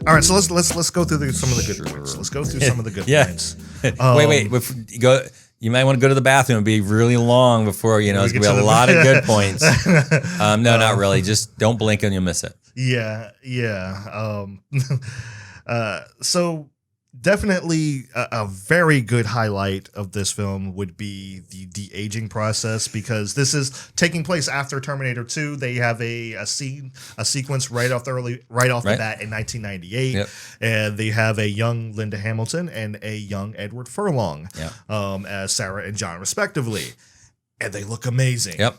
All right, so let's go through some of the good points. Let's go through some of the good points. Wait. You might want to go to the bathroom and be really long before, there's going to be a lot of good points. No, not really. Just don't blink and you'll miss it. Yeah. So definitely a very good highlight of this film would be the de-aging process, because this is taking place after Terminator 2. They have a sequence right off the bat in 1998, yep. And they have a young Linda Hamilton and a young Edward Furlong, as Sarah and John respectively, and they look amazing. Yep.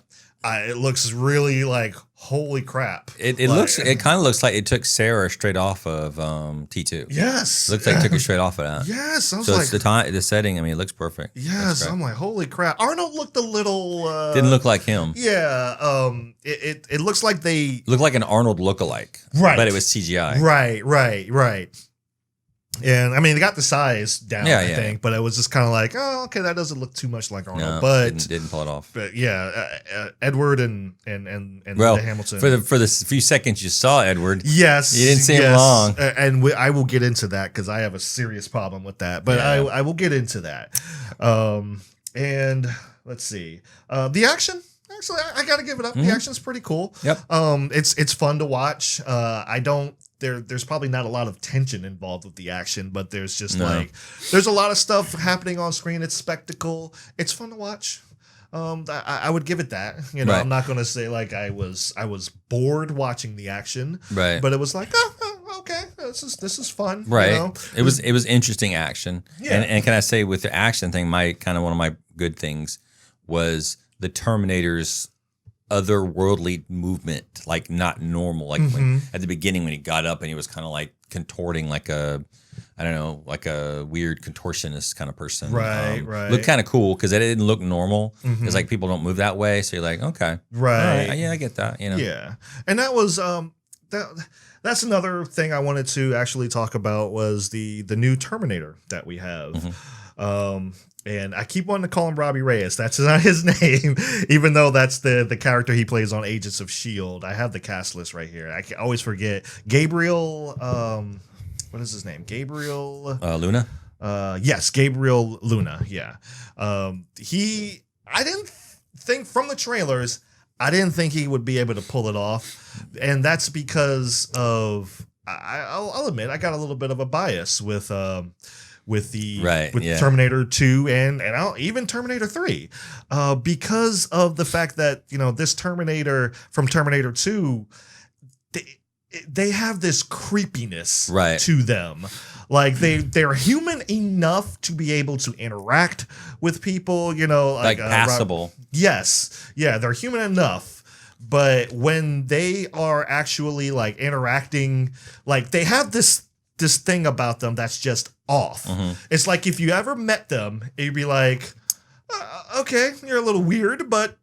It looks really like, holy crap. It kind of looks like it took Sarah straight off of T2. Yes. It looks like it took her straight off of that. Yes. I was so it's the setting. I mean, it looks perfect. Yes. I'm like, holy crap. Arnold looked a little... didn't look like him. Yeah. It looks like they... Looked like an Arnold lookalike. Right. But it was CGI. Right. And I mean, they got the size down, I think, but it was just kind of like, oh, okay, that doesn't look too much like Arnold, but didn't pull it off. But yeah, Edward and Linda Hamilton. For the few seconds you saw Edward, yes, you didn't see him long, and I will get into that because I have a serious problem with that. But I will get into that. And let's see, the action. Actually, I got to give it up. Mm-hmm. The action's pretty cool. Yep. It's fun to watch. There's probably not a lot of tension involved with the action, but there's just there's a lot of stuff happening on screen. It's spectacle. It's fun to watch. I would give it that. Right. I'm not going to say like I was bored watching the action. Right. But it was like, okay, this is fun. Right. It was interesting action. Yeah. And can I say with the action thing, one of my good things was the Terminator's otherworldly movement, like not normal. Like at the beginning when he got up and he was kind of like contorting like a weird contortionist kind of person. Right. Looked kind of cool because it didn't look normal. It's like people don't move that way. So you're like, okay. Right. Yeah, I get that. Yeah. And that was that's another thing I wanted to actually talk about was the new Terminator that we have. And I keep wanting to call him Robbie Reyes. That's not his name, even though that's the character he plays on Agents of S.H.I.E.L.D. I have the cast list right here. I can always forget. Gabriel, what is his name? Gabriel? Luna? Yes, Gabriel Luna, yeah. I didn't think, from the trailers, I didn't think he would be able to pull it off. And that's because of, I'll admit, I got a little bit of a bias with Terminator 2 and even Terminator 3, because of the fact that this Terminator from Terminator 2, they have this creepiness to them. Like they're human enough to be able to interact with people, like passable. Yes, yeah, they're human enough. But when they are actually like interacting, like they have this thing about them that's just off. It's like if you ever met them, you'd be like, okay, you're a little weird, but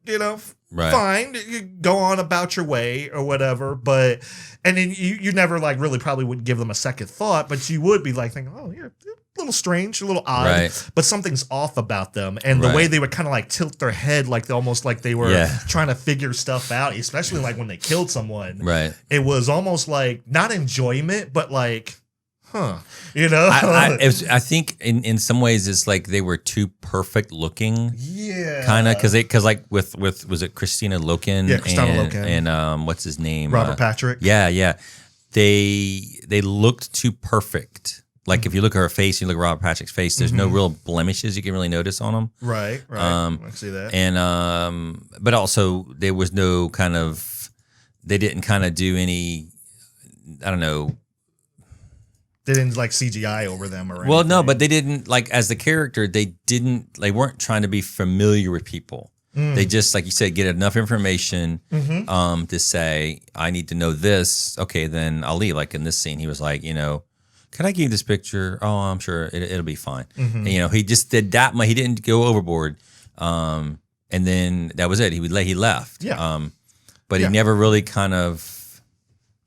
fine, you go on about your way or whatever. But and then you never like really probably wouldn't give them a second thought, but you would be like thinking, oh, you're a little strange, a little odd, but something's off about them. And the way they would kind of like tilt their head, like almost like they were trying to figure stuff out, especially like when they killed someone. Right. It was almost like not enjoyment, but like, I think in some ways it's like they were too perfect looking. Yeah. Kind of because like with was it Christina Loken? Yeah, Christina Loken. And what's his name? Robert Patrick. Yeah. They looked too perfect. Like if you look at her face, you look at Robert Patrick's face, there's no real blemishes you can really notice on them. Right. I see that. And but also there was no they didn't kind of do any, I don't know. They didn't like CGI over them or anything. Well, no, but they didn't like as the character. They weren't trying to be familiar with people. They just, like you said, get enough information to say, I need to know this. Okay, then I'll leave. Like in this scene, he was like, can I give you this picture? Oh, I'm sure it'll be fine. And, he just did that. He didn't go overboard. And then that was it. He left. Yeah. But he never really kind of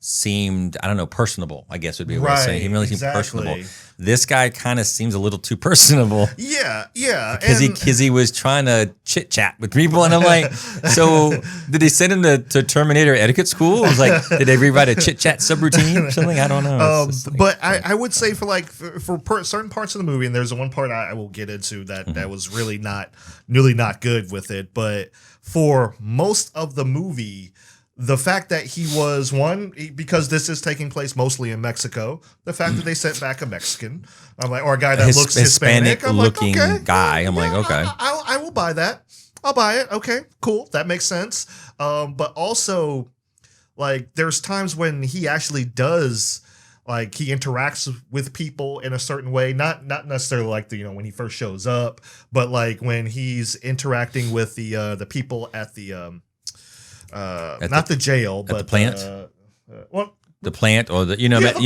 seemed, I don't know, personable, I guess would be a way of saying. He really seemed personable. This guy kind of seems a little too personable. Yeah. Because he was trying to chit chat with people, and I'm like, so did they send him to Terminator etiquette school? It was like, did they rewrite a chit chat subroutine or something? I don't know. But I would say for certain parts of the movie, and there's one part I will get into that was really not good with it, but for most of the movie, the fact that he was because this is taking place mostly in Mexico, the fact that they sent back a Mexican, I'm like, or a guy that looks Hispanic looking like, okay, guy. I'm like, okay, I will buy that. I'll buy it. Okay, cool, that makes sense. But also, like, there's times when he actually does. Like, he interacts with people in a certain way, not necessarily like when he first shows up, but like when he's interacting with the people at the not the jail, but the plant. The plant, or the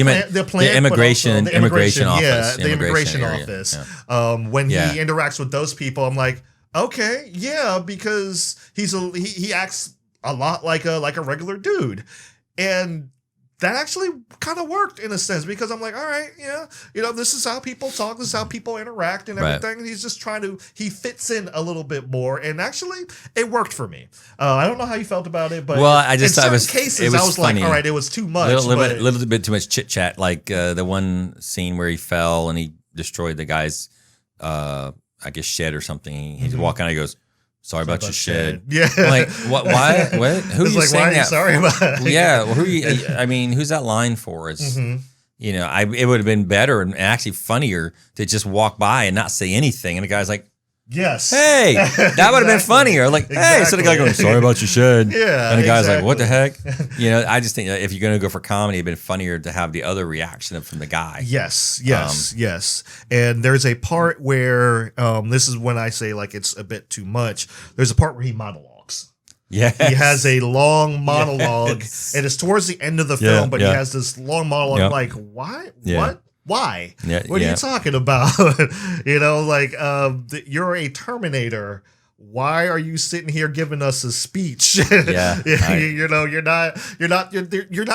meant the plant, immigration office. Yeah, the immigration area. Office. Yeah. When he interacts with those people, I'm like, okay, yeah, because he acts a lot like a regular dude, and that actually kind of worked in a sense, because I'm like, all right, this is how people talk, this is how people interact and everything. Right. He's just he fits in a little bit more, and actually it worked for me. I don't know how you felt about it, but I just thought I was funny. Like, all right, it was too much. A little bit too much chit chat, like the one scene where he fell and he destroyed the guy's, I guess, shed or something. He's walking out, he goes, sorry about your shed. Yeah. I'm like, what? Why? What? Who are you saying why are you that? Sorry about it. Yeah. Who's that line for? It's, it would have been better and actually funnier to just walk by and not say anything. And the guy's like, yes. Hey, that would have been funnier. Like, hey, so the guy going, sorry about your shed. Yeah. And the guy's like, what the heck? I just think that if you're going to go for comedy, it'd been funnier to have the other reaction from the guy. Yes. And there's a part where, this is when I say like it's a bit too much. There's a part where he monologues. Yeah. He has a long monologue, and it's towards the end of the film, but he has this long monologue. Yep. Like, why? Yeah. What? Why? Yeah, what are you talking about? You're a Terminator. Why are you sitting here giving us a speech? Yeah, you're not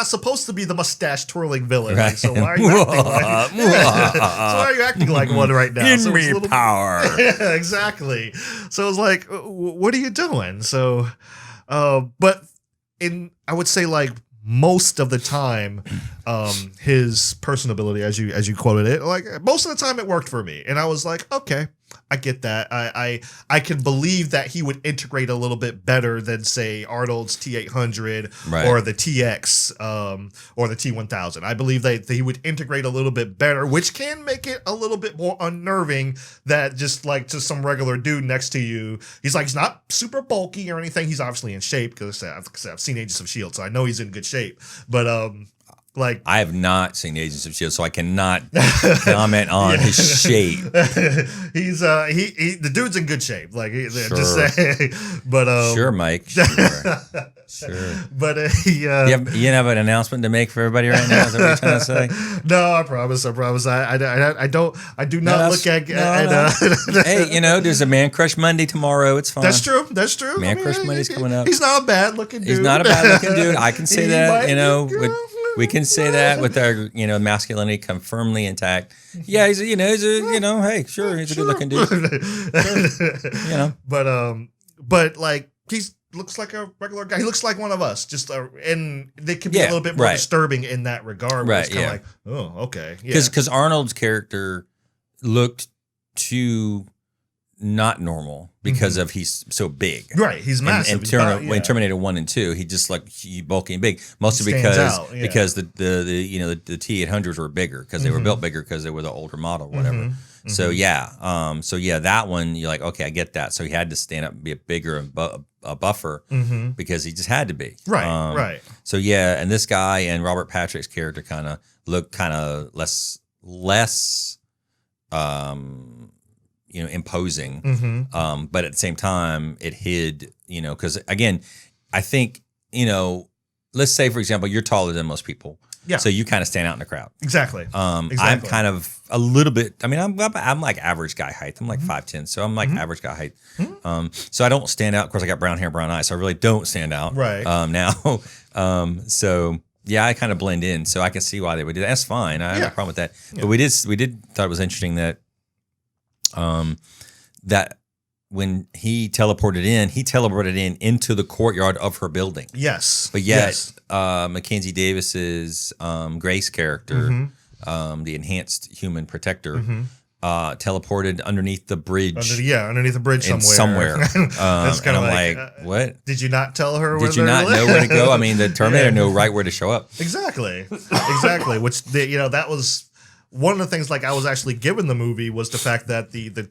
supposed to be the mustache twirling villain. Right. So why are you acting like? So why are you acting like one right now? Give me power. Yeah, exactly. So it's like, what are you doing? So, but I would say like, most of the time, his personability, as you quoted it, like most of the time it worked for me, and I was like, okay, I get that. I can believe that he would integrate a little bit better than say Arnold's T800 right. or the TX or the T1000. I believe that he would integrate a little bit better, which can make it a little bit more unnerving. That just like to some regular dude next to you, he's not super bulky or anything. He's obviously in shape because I've seen Agents of S.H.I.E.L.D., so I know he's in good shape. But like, I have not seen Agents of S.H.I.E.L.D., so I cannot comment on his shape. He's the dude's in good shape. Like, sure. Just saying. But sure, Mike. Sure. Sure. But you have an announcement to make for everybody right now? Is that what you're trying to say? No, I promise. I do not look at. Hey, there's a Man Crush Monday tomorrow. It's fine. That's true. Man Crush Monday's coming up. He's not a bad looking dude. He's not a bad looking dude. I can say that. We can say that with our, masculinity come firmly intact. Yeah, he's a hey, sure, he's a good looking dude. Sure. But like he looks like a regular guy. He looks like one of us. And they can be a little bit more disturbing in that regard. Right. It's kind of like, oh, okay. Because Arnold's character looked too not normal because of he's so big. Right, he's massive. In Terminator 1 and 2, he just like bulky and big, mostly because the T800s were bigger because they were built bigger because they were the older model, whatever. So that one you're like, okay, I get that. So he had to stand up and be a bigger and a buffer because he just had to be. Right, right. So yeah, and this guy and Robert Patrick's character kind of looked less imposing. But at the same time, it hid, because again, I think, let's say, for example, you're taller than most people. Yeah. So you kind of stand out in the crowd. Exactly. I'm kind of a little bit, I'm like average guy height. I'm like 5'10", so I'm like average guy height. So I don't stand out. Of course, I got brown hair, brown eyes, so I really don't stand out. Right. Now. So Yeah, I kind of blend in, so I can see why they would do that. That's fine. I have no problem with that. Yeah. But we did thought it was interesting that that when he teleported in into the courtyard of her building. Yes. But yet Mackenzie Davis's Grace character, the enhanced human protector, teleported underneath the bridge. Underneath the bridge somewhere. That's kind of like, what? Did you not tell her? Did you not know where to go? I mean, the Terminator knew right where to show up. Exactly. Which that was one of the things. Like, I was actually given the movie was the fact that the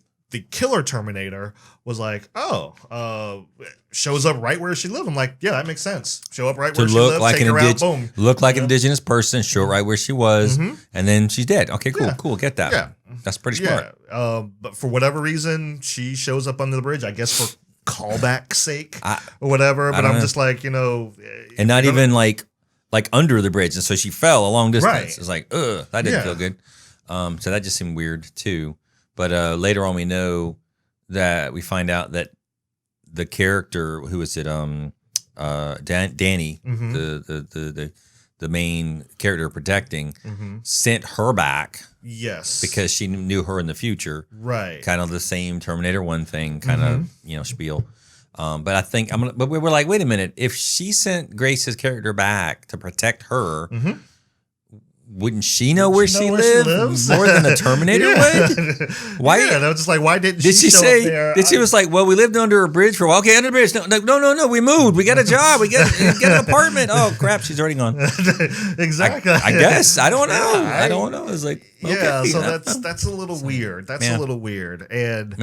killer Terminator was like, shows up right where she lived. I'm like, yeah, that makes sense. Show up right where she lived, take her out, boom. Look like an indigenous person, show right where she was, and then she's dead. Okay, cool, get that. Yeah. That's pretty smart. But for whatever reason, she shows up under the bridge, I guess for callback's sake or whatever. But I'm just like, and not even like under the bridge, and so she fell a long distance. Right. It's like, that didn't feel good. So that just seemed weird too. But later on, we find out that the character, who is it, Danny, the main character protecting, sent her back. Yes, because she knew her in the future. Right, kind of the same Terminator 1 thing, kind of spiel. But I think But we were like, wait a minute, if she sent Grace's character back to protect her. Wouldn't she know where she lives more than the Terminator would? Why? Yeah, I was just like, why didn't she show up there? She was like, well, we lived under a bridge for a while. Okay, under the bridge. No, we moved. We got a job. We got an apartment. Oh, crap, she's already gone. Exactly. I guess. I don't know. I don't know. It's like, okay, so that's a little weird. That's a little weird. And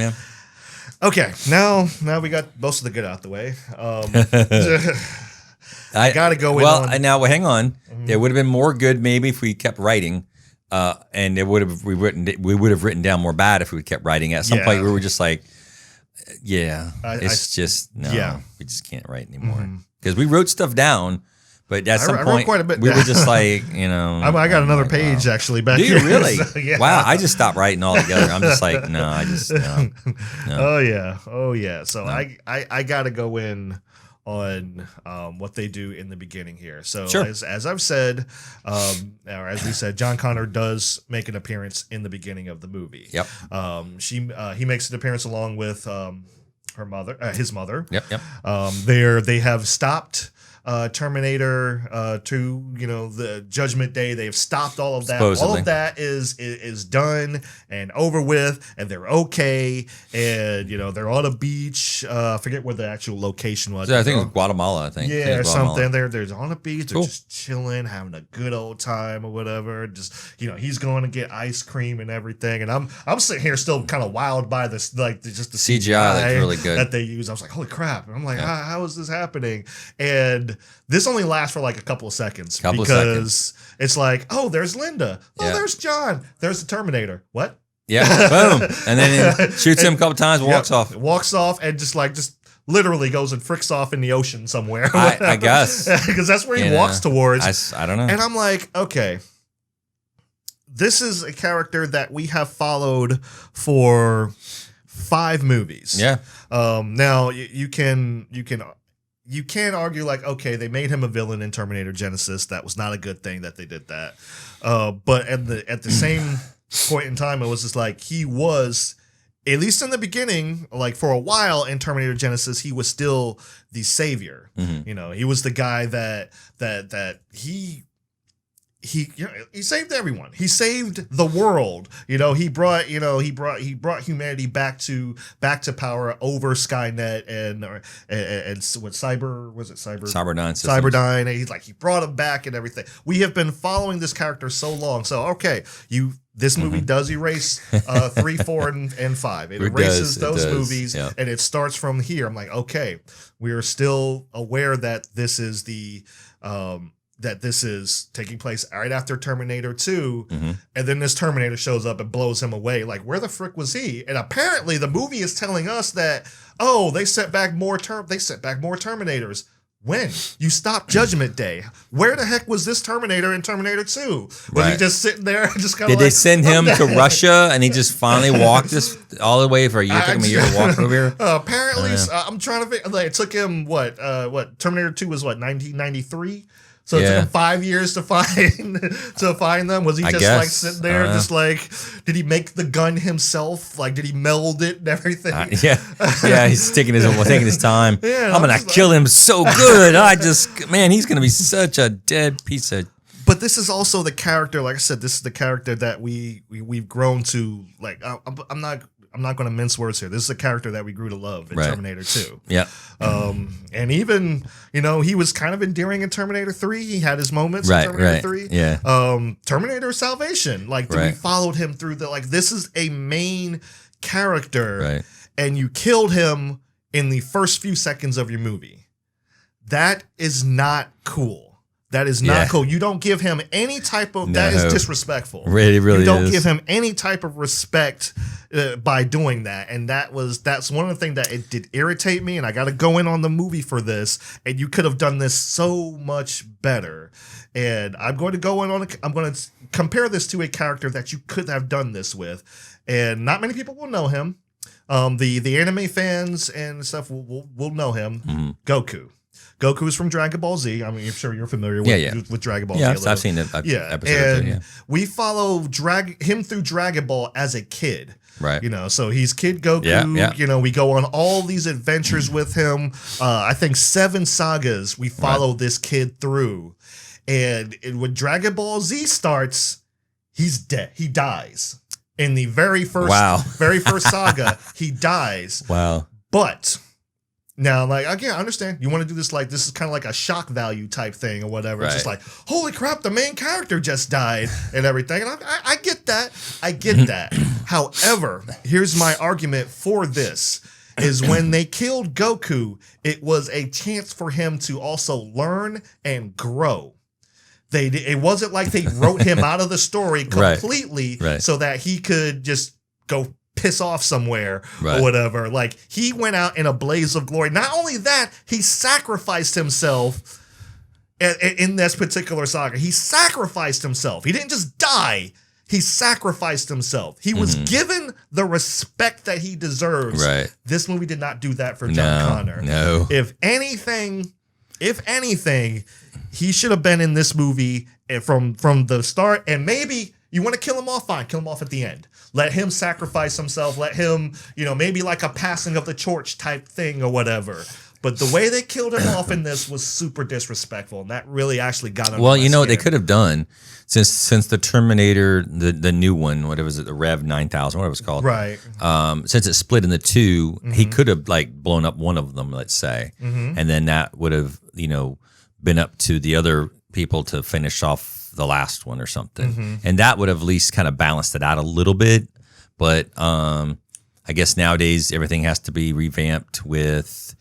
okay, now we got most of the good out the way. I gotta go in. Well, now hang on. There would have been more good maybe if we kept writing, and we would have written down more bad if we kept writing. At some point, we were just like, we just can't write anymore because we wrote stuff down, but at some point quite a bit we were just like, I got another page actually back. Do here. You really? So, wow, I just stopped writing altogether. I'm just like, no. Oh yeah. So I gotta go in on what they do in the beginning here. So as I've said, or as we said, John Connor does make an appearance in the beginning of the movie. Yep. He makes an appearance along with his mother. Yep. They have stopped Terminator 2, the Judgment Day. They've stopped all of that. Supposedly. All of that is done and over with, and they're okay. And they're on a beach. I forget where the actual location was. Yeah, I think it was Guatemala. I think. Yeah, or something. They're on a beach. They're just chilling, having a good old time or whatever. Just he's going to get ice cream and everything. And I'm sitting here still kind of wowed by this, like just the CGI that's really good that they use. I was like, holy crap! And I'm like, how is this happening? And this only lasts for like a couple of seconds because it's like, oh, there's Linda. Oh, there's John. There's the Terminator. What? Yeah, boom. And then he shoots him a couple times, walks off. Walks off and just literally goes and fricks off in the ocean somewhere. I guess. Because that's where he walks towards. I don't know. And I'm like, okay, this is a character that we have followed for 5 movies. Yeah. Now you can argue like, okay, they made him a villain in Terminator Genisys. That was not a good thing that they did that. But at the same point in time, it was just like he was, at least in the beginning, like for a while in Terminator Genisys, he was still the savior. He was the guy that he saved everyone. He saved the world. He brought humanity back to power over Skynet and what Cyberdyne. And he brought him back and everything. We have been following this character so long. So okay, this movie does erase 3, 4, and 5. It erases those movies, and it starts from here. I'm like, okay, we are still aware that this is that this is taking place right after Terminator 2, and then this Terminator shows up and blows him away. Like, where the frick was he? And apparently the movie is telling us that, they set back more Terminators. When? You stopped Judgment Day. Where the heck was this Terminator in Terminator 2? Was he just sitting there just kind of Did they send him to Russia and he just finally walked this all the way for a year? It took him a year to walk over here? Apparently, I'm trying to think. It took him, what Terminator 2 was, 1993? So it took him 5 years to find them. Was he just like sitting there, just like, did he make the gun himself? Like, did he meld it and everything? Yeah. He's taking his time. Yeah, I'm gonna kill him so good. He's gonna be such a dead piece of. But this is also the character. Like I said, this is the character that we've grown to. Like, I'm not going to mince words here. This is a character that we grew to love in Terminator 2. Yeah. And even, he was kind of endearing in Terminator 3. He had his moments in Terminator 3. Yeah. Terminator Salvation. Like, we followed him through this is a main character. Right. And you killed him in the first few seconds of your movie. That is not cool. That is not cool. You don't give him any type of... That is disrespectful. Really you don't is. give him any type of respect by doing that. And that's one of the things that it did irritate me. And I got to go in on the movie for this. And you could have done this so much better. And I'm going to go in on... I'm going to compare this to a character that you could have done this with. And not many people will know him. The anime fans and stuff will know him. Mm-hmm. Goku. Goku's from Dragon Ball Z. I mean, I'm sure you're familiar with Dragon Ball Z. Yeah, I've seen it. And we follow him through Dragon Ball as a kid. Right. So he's Kid Goku. Yeah. We go on all these adventures with him. I think 7 sagas we follow this kid through. And when Dragon Ball Z starts, he's dead. He dies. In the very first saga, he dies. Wow. But... Now, like, again, I understand. You want to do this like, this is kind of like a shock value type thing or whatever. It's just like, holy crap, the main character just died and everything. And I get that. I get that. However, here's my argument for this, is when they killed Goku, it was a chance for him to also learn and grow. It wasn't like they wrote him out of the story completely so that he could just go piss off somewhere or whatever. Like, he went out in a blaze of glory. Not only that, he sacrificed himself in this particular saga. He sacrificed himself. He didn't just die. He sacrificed himself. He was given the respect that he deserves. Right. This movie did not do that for John Connor. No. If anything, he should have been in this movie from the start. And maybe you want to kill him off? Fine, kill him off at the end. Let him sacrifice himself. Let him, maybe like a passing of the torch type thing or whatever. But the way they killed him off in this was super disrespectful, and that really actually got under my Well, what they skin. could have done since the Terminator, the new one, whatever was it, the Rev 9000, whatever it's called, right? Since it split into two, he could have like blown up one of them, let's say, and then that would have been up to the other people to finish off the last one or something, and that would have at least kind of balanced it out a little bit. But I guess nowadays everything has to be revamped with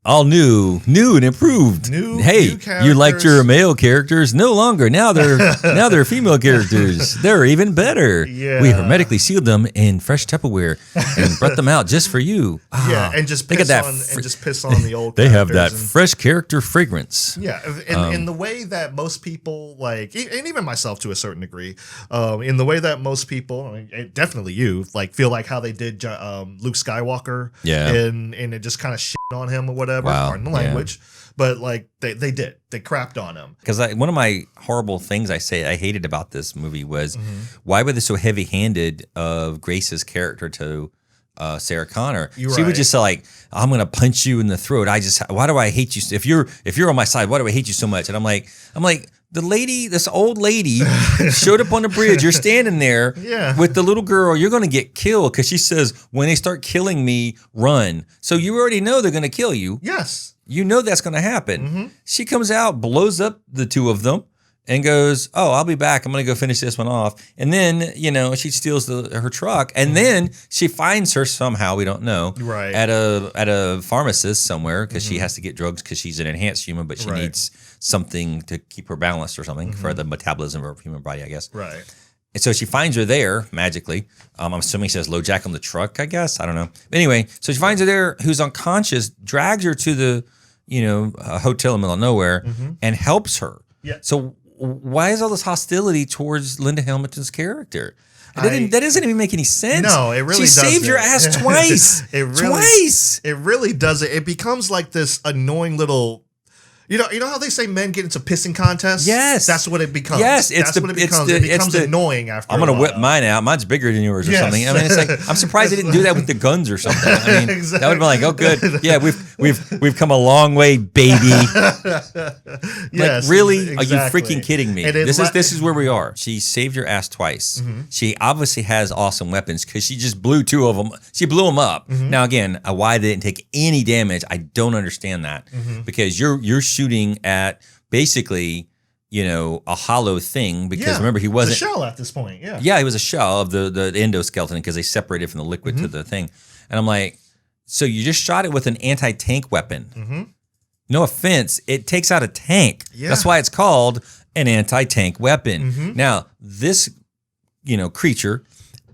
all new and improved. New you liked your male characters, no longer. Now they're female characters. They're even better. Yeah. We hermetically sealed them in fresh Tupperware and brought them out just for you. And just piss on the old. They have that and, fresh character fragrance. Yeah, in the way that most people like, and even myself to a certain degree, in the way that most people, definitely you, like feel like how they did Luke Skywalker. Yeah, and it just kind of shit on him or whatever. Wow. Pardon the language, but like they crapped on him. Because one of my horrible things I hated about this movie was why were they so heavy-handed of Grace's character to Sarah Connor? She would just say like, "I'm gonna punch you in the throat." Why do I hate you? If you're on my side, why do I hate you so much? And I'm like. This old lady showed up on the bridge. You're standing there with the little girl. You're going to get killed because she says, when they start killing me, run. So you already know they're going to kill you. Yes. You know that's going to happen. She comes out, blows up the two of them, and goes, "Oh, I'll be back. I'm going to go finish this one off." And then, she steals her truck. And then she finds her somehow, we don't know, at a pharmacist somewhere because she has to get drugs because she's an enhanced human, but she needs something to keep her balanced or something for the metabolism of her human body, I guess. Right. And so she finds her there magically. I'm assuming she has low jack on the truck, I guess. I don't know. But anyway, so she finds her there, who's unconscious, drags her to the, a hotel in the middle of nowhere and helps her. Yeah. So why is all this hostility towards Linda Hamilton's character? That doesn't even make any sense. No, it really doesn't. She saved your ass twice. Twice. It really doesn't. It becomes like this annoying little You know how they say men get into pissing contests? Yes. That's what it becomes. Yes, That's what it becomes. It becomes annoying after I'm going to whip mine out. Mine's bigger than yours or something. I mean, it's like, I'm surprised they didn't do that with the guns or something. I mean, Exactly. that would be like, oh, good. Yeah, we've come a long way, baby. Yes, like, really? exactly. Are you freaking kidding me? This is where we are. She saved your ass twice. She obviously has awesome weapons because she just blew 2 of them. She blew them up. Now, again, why they didn't take any damage, I don't understand that because you're shooting at basically, a hollow thing because remember he wasn't a shell at this point. Yeah. Yeah, he was a shell of the endoskeleton because they separated from the liquid to the thing. And I'm like, so you just shot it with an anti-tank weapon. No offense, it takes out a tank. Yeah. That's why it's called an anti-tank weapon. Now, this, creature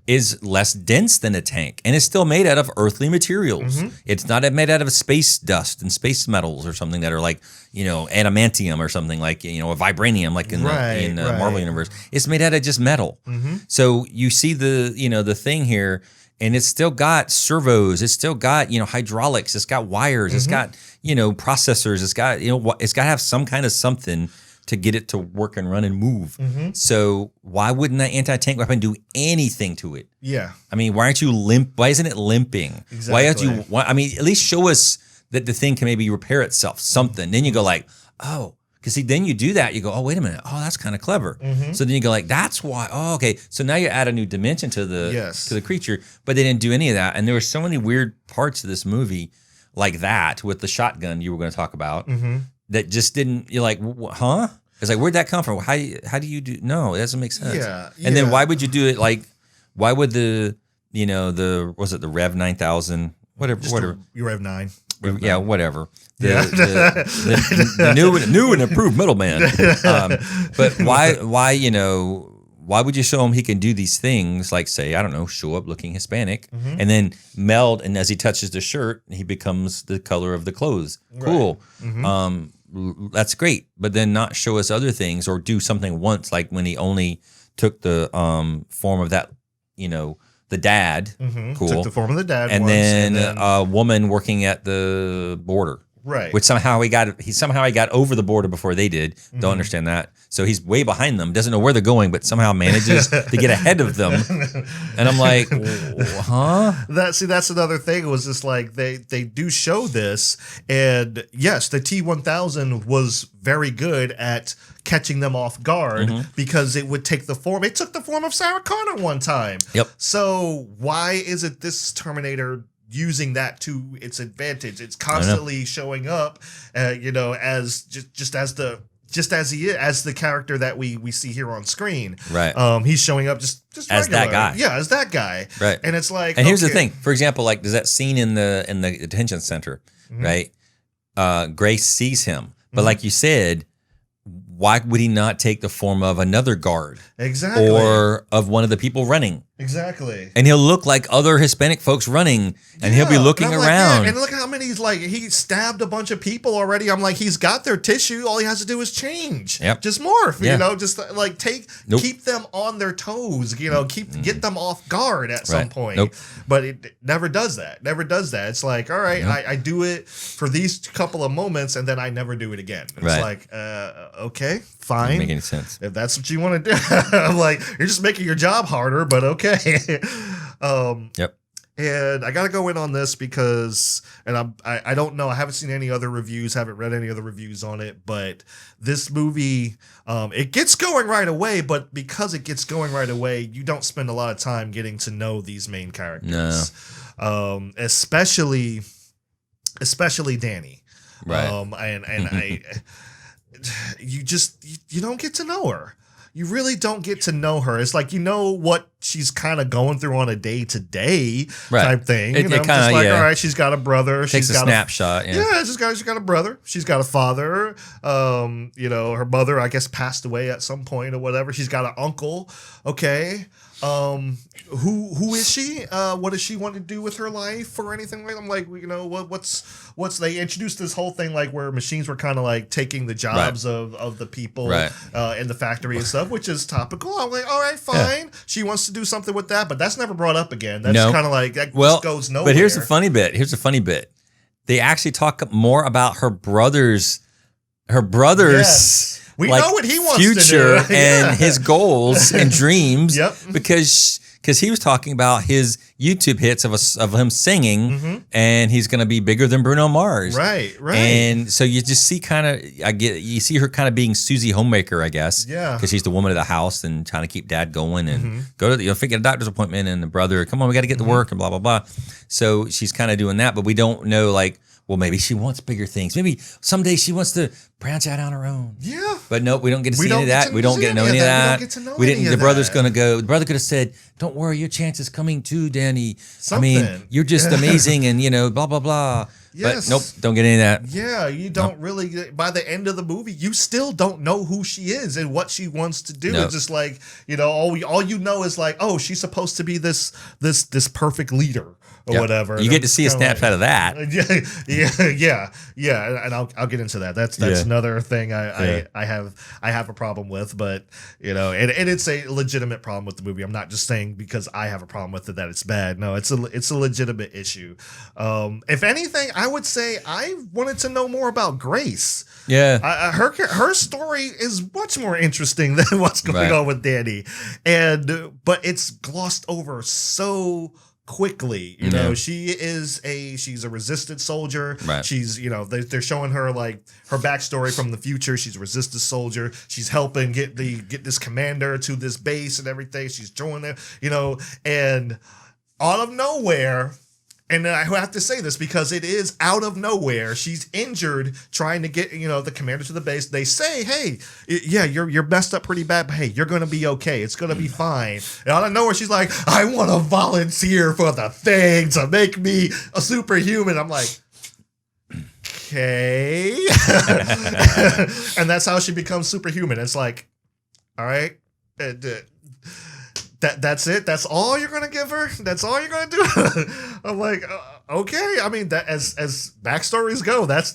is less dense than a tank and it's still made out of earthly materials. It's not made out of space dust and space metals or something that are like, adamantium or something like, a vibranium like in the Marvel universe. It's made out of just metal. So you see the thing here and it's still got servos. It's still got, hydraulics. It's got wires. It's got, processors. It's got, it's got to have some kind of something to get it to work and run and move. So why wouldn't that anti-tank weapon do anything to it? Yeah. I mean, why aren't you Why isn't it limping? Exactly. Why aren't you? I mean, at least show us that the thing can maybe repair itself, something. Then you go like, oh, because see, then you do that. You go, oh, wait a minute. Oh, that's kind of clever. So then you go like, that's why. Oh, okay. So now you add a new dimension to the creature, but they didn't do any of that. And there were so many weird parts of this movie like that with the shotgun you were going to talk about. That just didn't, you're like, huh? It's like, where'd that come from? How do you do? No, it doesn't make sense. Yeah. And then why would you do it? Like, why would the Rev 9000, whatever. You Rev 9. Yeah, whatever. The new and improved middleman. But why would you show him he can do these things like, say, I don't know, show up looking Hispanic and then meld, and as he touches the shirt, he becomes the color of the clothes. Cool. That's great. But then not show us other things or do something once, like when he only took the form of that, the dad. Cool. Took the form of the dad and once. Then a woman working at the border. Right. Which somehow he got over the border before they did. Don't understand that. So he's way behind them, doesn't know where they're going, but somehow manages to get ahead of them. And I'm like, huh? That's another thing. It was just like they do show this, and yes, the T-1000 was very good at catching them off guard because it would take the form. It took the form of Sarah Connor one time. Yep. So why is it this Terminator using that to its advantage? It's constantly showing up, as as the character that we see here on screen. Right. He's showing up just as regular. that guy. Yeah, as that guy. Right. And it's like, and here's the thing. For example, like there's that scene in the detention center, right? Grace sees him, but like you said, why would he not take the form of another guard? Exactly. Or of one of the people running? Exactly. And he'll look like other Hispanic folks running, and he'll be looking around. And look how many he stabbed a bunch of people already. I'm like, he's got their tissue. All he has to do is change. Yep. Just morph, just like keep them on their toes, get them off guard at some point. Nope. But it never does that. It's like, all right, I do it for these couple of moments, and then I never do it again. It's like, okay, fine. Doesn't make any sense. If that's what you want to do. I'm like, you're just making your job harder, but okay. Yep. And I got to go in on this because, and I don't know, I haven't seen any other reviews, haven't read any other reviews on it, but this movie, it gets going right away, but because it gets going right away, you don't spend a lot of time getting to know these main characters. No. Especially Danny. Right. And you don't get to know her. You really don't get to know her. It's like, what she's kind of going through on a day-to-day type thing. Just like, all right, she's got a brother. Takes a snapshot. She's got a brother. She's got a father. Her mother, I guess, passed away at some point or whatever. She's got an uncle. Okay. Who is she? What does she want to do with her life or anything like that? I'm like, what's they introduced this whole thing like where machines were kind of like taking the jobs of the people in the factory and stuff, which is topical. I'm like, all right, fine. Yeah. She wants to do something with that, but that's never brought up again. That's kind of like, that just goes nowhere. But here's the funny bit. They actually talk more about her brother's her brother's Yes. We know what he wants future to do. and his goals and dreams. Yep. Because he was talking about his YouTube hits of him singing, and he's going to be bigger than Bruno Mars. Right. And so you just see you see her kind of being Susie Homemaker, I guess. Yeah. Because she's the woman of the house and trying to keep dad going and go to get a doctor's appointment, and the brother, come on, we got to get to work and blah, blah, blah. So she's kind of doing that, but we don't know, like, well, maybe she wants bigger things. Maybe someday she wants to branch out on her own. Yeah. But nope, we don't get to see any of that. We don't get to know any of that. We don't get to know We didn't. any of The brother's that. going to go. The brother could have said, "Don't worry, your chance is coming too, Danny. Something. I mean, you're just amazing, and blah blah blah." Yes. But nope, don't get any of that. Yeah, you don't really. By the end of the movie, you still don't know who she is and what she wants to do. Nope. It's just like, all you know is like, oh, she's supposed to be this perfect leader or Yep. whatever. You get to see a snapshot of that. Yeah, and I'll get into that. That's another thing I have a problem with, but and it's a legitimate problem with the movie. I'm not just saying because I have a problem with it that it's bad. No, it's a legitimate issue. If anything, I would say I wanted to know more about Grace. Yeah. Her story is much more interesting than what's going on with Danny, but it's glossed over so quickly. She's a resistance soldier. Right. She's they're showing her like her backstory from the future. She's a resistance soldier. She's helping get this commander to this base and everything. She's joining there, and out of nowhere. And I have to say this because it is out of nowhere. She's injured trying to get, the commander to the base. They say, hey, yeah, you're messed up pretty bad, but hey, you're going to be okay. It's going to be fine. And out of nowhere, she's like, I want to volunteer for the thing to make me a superhuman. I'm like, okay. And that's how she becomes superhuman. It's like, all right. That's it. That's all you're gonna give her. That's all you're gonna do. I'm like, okay. I mean, that as backstories go, that's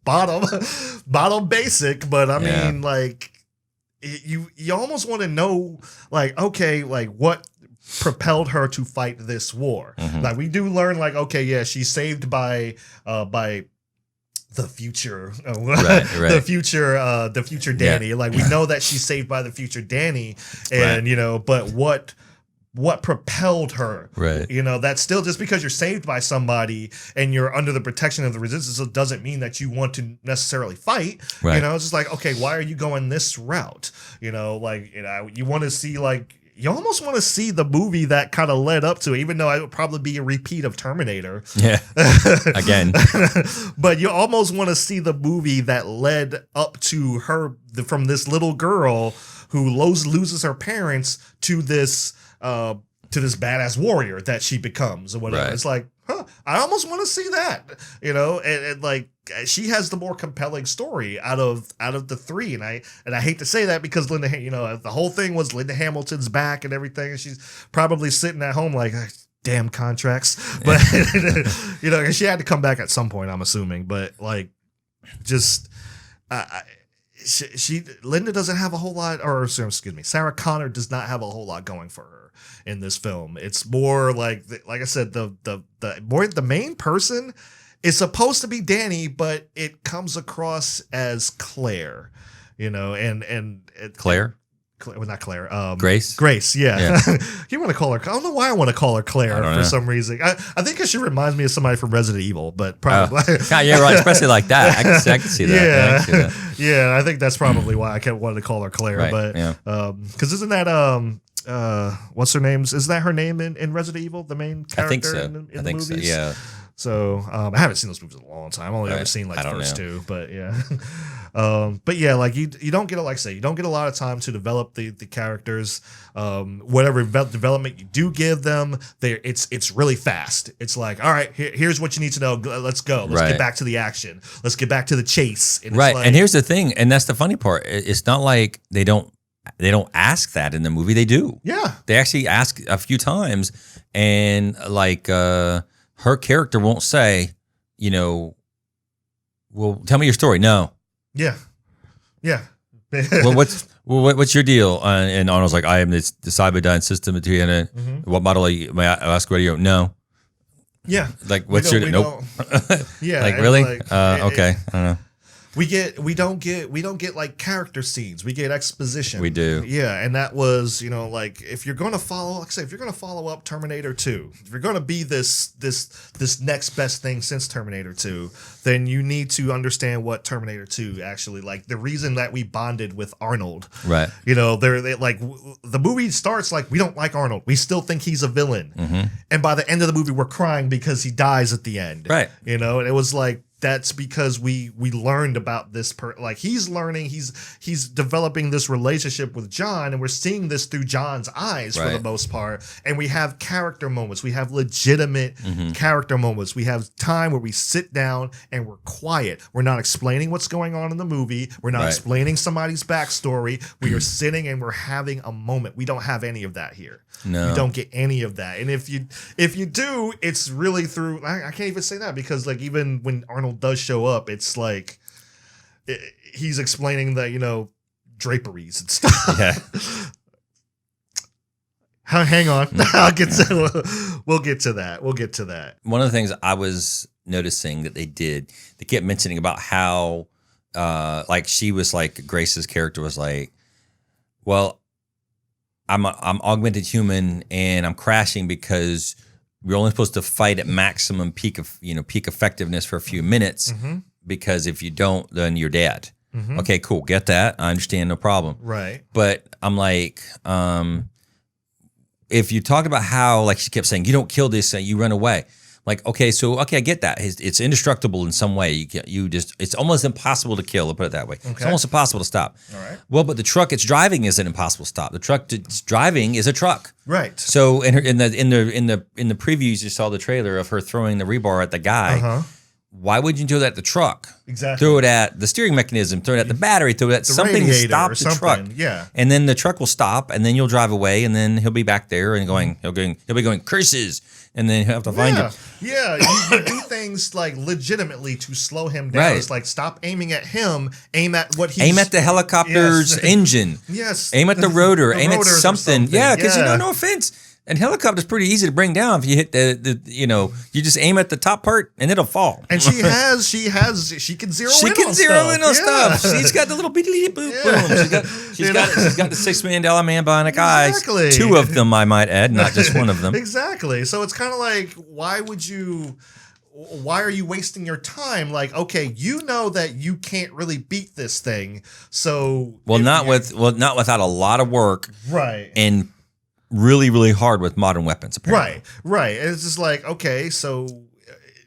bottom basic. But I mean, like, you almost want to know, like, okay, like what propelled her to fight this war. Like we do learn, like, okay, yeah, she's saved by the future, the future Danny. Yeah. Like we know that she's saved by the future Danny, and but what propelled her? Right. That's still just because you're saved by somebody and you're under the protection of the resistance, it doesn't mean that you want to necessarily fight. Right. It's just like, okay, why are you going this route? You want to see like. You almost want to see the movie that kind of led up to it, even though it would probably be a repeat of Terminator. Yeah. Again. But you almost want to see the movie that led up to her, from this little girl who loses her parents to this badass warrior that she becomes or whatever. Right. It's like, I almost want to see that, and like she has the more compelling story out of the three, and I hate to say that because Linda, the whole thing was Linda Hamilton's back and everything, and she's probably sitting at home like, damn contracts, but and she had to come back at some point, I'm assuming, but like, just Linda doesn't have a whole lot, or excuse me, Sarah Connor does not have a whole lot going for her in this film. It's more like I said, the main person is supposed to be Danny, but it comes across as Claire, and Claire? Well, not Claire. Grace? Grace, yeah. You want to call her, I don't know why I want to call her Claire for know. some reason. I think because she reminds me of somebody from Resident Evil, but probably. Yeah, right. Especially like that. I can see that. Yeah. I can see that. Yeah, I think that's probably why I kept wanting to call her Claire. Right, But yeah. Because isn't that what's her name? Is that her name in Resident Evil, the main character I think so. in the I think movies? so, yeah. So I haven't seen those movies in a long time. I've only ever seen like the first two, but yeah. But yeah, like you don't get you don't get a lot of time to develop the characters. Whatever development you do give them, it's really fast. It's like, all right, here's what you need to know. Let's go. Let's get back to the action. Let's get back to the chase. And Right. Like, and here's the thing, and that's the funny part. It's not like they don't ask that in the movie. They do. Yeah. They actually ask a few times, and like her character won't say, well, tell me your story. No. Yeah. Yeah. Well, what's your deal? And Arnold's like, I am the Cyberdyne system. What model are you? May I ask what are you? No. Yeah. Like, what's your? Nope. Yeah. Like, really? Okay. I don't know. We don't get like character scenes. We get exposition. We do. Yeah, and that was, like if you're gonna follow, like I say, if you're gonna follow up Terminator 2, if you're gonna be this next best thing since Terminator 2, then you need to understand what Terminator 2 actually, like the reason that we bonded with Arnold. Right. They like the movie starts like we don't like Arnold. We still think he's a villain. And by the end of the movie we're crying because he dies at the end. Right. And it was like, that's because we learned about this like he's learning, he's developing this relationship with John, and we're seeing this through John's eyes for the most part. And we have character moments. We have legitimate character moments. We have time where we sit down and we're quiet. We're not explaining what's going on in the movie. We're not explaining somebody's backstory. We are sitting and we're having a moment. We don't have any of that here. No. You don't get any of that. And if you do, it's really through, I can't even say that, because like even when Arnold does show up, it's like he's explaining the draperies and stuff. Yeah. Hang on. We'll get to that. One of the things I was noticing that they kept mentioning about how like she was like, Grace's character was like, well, I'm augmented human and I'm crashing because we're only supposed to fight at maximum peak effectiveness for a few minutes, because if you don't, then you're dead. Okay, cool. Get that. I understand. No problem. Right. But I'm like, if you talk about how, like she kept saying, you don't kill this, you run away. Like, okay, I get that. It's indestructible in some way. It's almost impossible to kill, to put it that way. Okay. It's almost impossible to stop. All right. Well, but the truck it's driving isn't impossible to stop. The truck it's driving is a truck. Right. So in the previews, you saw the trailer of her throwing the rebar at the guy. Why would you do that at the truck? Exactly. Throw it at the steering mechanism, throw it at the battery, throw it at something to stop the truck. Yeah. And then the truck will stop, and then you'll drive away, and then he'll be back there and he'll be going curses, and then he'll have to find you. Yeah, you do things like legitimately to slow him down. Right. It's like, stop aiming at him, aim at what he's... Aim at the helicopter's engine. Yes. Aim at the rotor, aim at something. Yeah, because no offense. And helicopter's pretty easy to bring down if you hit you just aim at the top part and it'll fall. And she can zero in on stuff. She's got the little beady boom. She's got the $6 million man bionic eyes. Two of them, I might add, not just one of them. Exactly. So it's kind of like, why are you wasting your time? Like, okay, you know that you can't really beat this thing. So not without a lot of work. Right. And really, really hard with modern weapons, apparently. Right. And it's just like, okay, so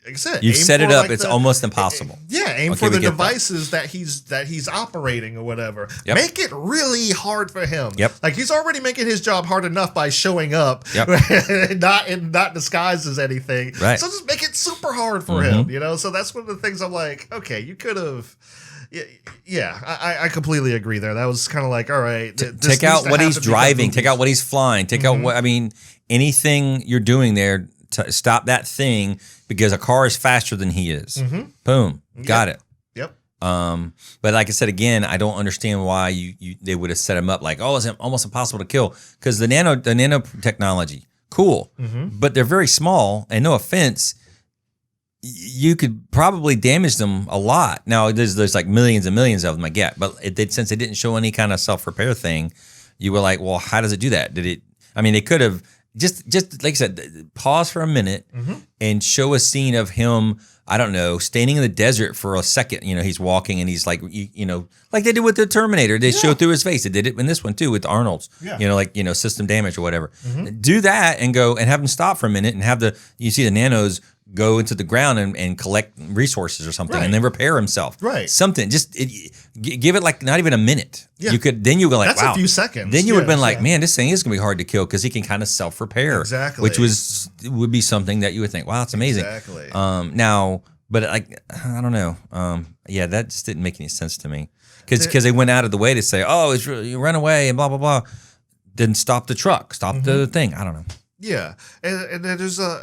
like I said, you've set it up, like it's almost impossible. Aim for the devices that he's operating or whatever. Yep. Make it really hard for him. Yep. Like, he's already making his job hard enough by showing up, and not disguised as anything. Right. So just make it super hard for him, So that's one of the things I'm like, okay, you could have. Yeah, I completely agree there. That was kind of like, all right. Take out what he's driving. Take out what he's flying. Take out anything you're doing there to stop that thing, because a car is faster than he is. Boom. Got it. Yep. But like I said, again, I don't understand why they would have set him up like, it's almost impossible to kill, because the nanotechnology, cool, but they're very small, and no offense, you could probably damage them a lot. Now, there's like millions and millions of them, I get, but since they didn't show any kind of self-repair thing, you were like, well, how does it do that? They could have just like I said, pause for a minute and show a scene of him, I don't know, standing in the desert for a second. He's walking and he's like, like they did with the Terminator. They showed through his face. They did it in this one too with Arnold's, system damage or whatever. Do that and go and have him stop for a minute and you see the nanos go into the ground and collect resources or something, and then repair himself. Right. Something. Just give it like not even a minute. Yeah. Then you go like, that's wow. a few seconds. Then you would have been like, man, this thing is going to be hard to kill, because he can kind of self-repair. Exactly. Which would be something that you would think, wow, that's amazing. Exactly. But like, I don't know. That just didn't make any sense to me. Because they went out of the way to say, you run away and blah, blah, blah. Then stop the truck. Stop the thing. I don't know. Yeah. And there's a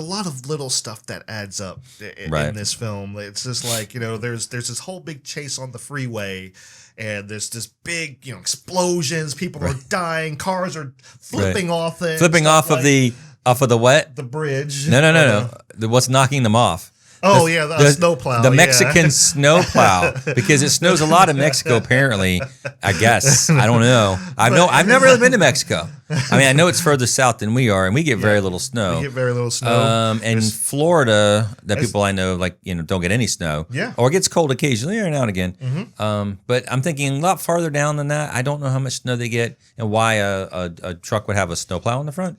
lot of little stuff that adds up in this film. It's just like, there's this whole big chase on the freeway, and there's this big, explosions, people are dying, cars are flipping off things. Flipping off of the what? The bridge. No. What's knocking them off? Oh, yeah, the snowplow. The yeah. Mexican snowplow, because it snows a lot in Mexico, apparently, I guess. I don't know. I've never really been to Mexico. I mean, I know it's further south than we are, and we get very little snow. We get very little snow. And Florida, people I know, don't get any snow. Yeah. Or it gets cold occasionally, every now and again. But I'm thinking a lot farther down than that. I don't know how much snow they get and why a truck would have a snowplow in the front.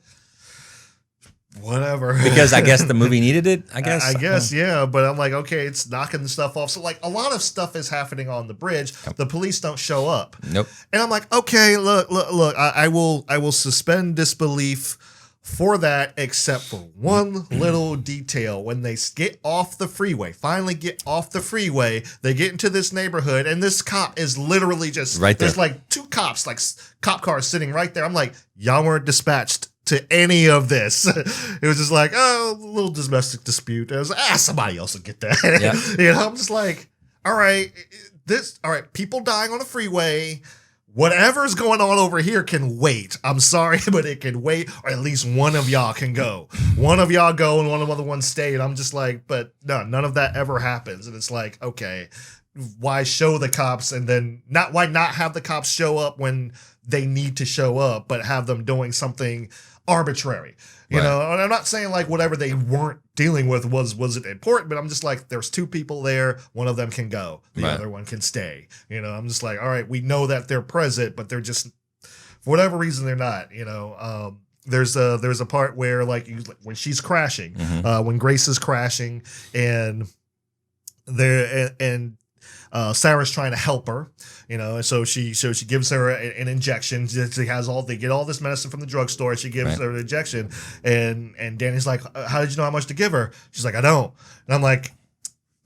Whatever. Because I guess the movie needed it, I guess. I guess, yeah. But I'm like, okay, it's knocking the stuff off. So, like, a lot of stuff is happening on the bridge. The police don't show up. Nope. And I'm like, okay, look. I will suspend disbelief for that, except for one little detail. When they get off the freeway, finally get off the freeway, they get into this neighborhood, and this cop is literally just right there. There's like two cops, like cop cars sitting right there. I'm like, y'all weren't dispatched to any of this. It was just like, oh, a little domestic dispute. It was somebody else will get that. Yeah. I'm just like, all right, people dying on the freeway. Whatever's going on over here can wait. I'm sorry, but it can wait, or at least one of y'all can go. One of y'all go and one of the other ones stay. And I'm just like, but no, none of that ever happens. And it's like, okay, why show the cops and then why not have the cops show up when they need to show up, but have them doing something arbitrary, you know? And I'm not saying like whatever they weren't dealing with wasn't important, but I'm just like, there's two people there. One of them can go. The other one can stay. You know, I'm just like, all right, we know that they're present, but they're just, for whatever reason, they're not, you know? There's a part where like when she's crashing, when Grace is crashing and Sarah's trying to help her, you know, and so she gives her an injection. They get all this medicine from the drugstore. She gives her an injection, and Danny's like, "How did you know how much to give her?" She's like, "I don't." And I'm like,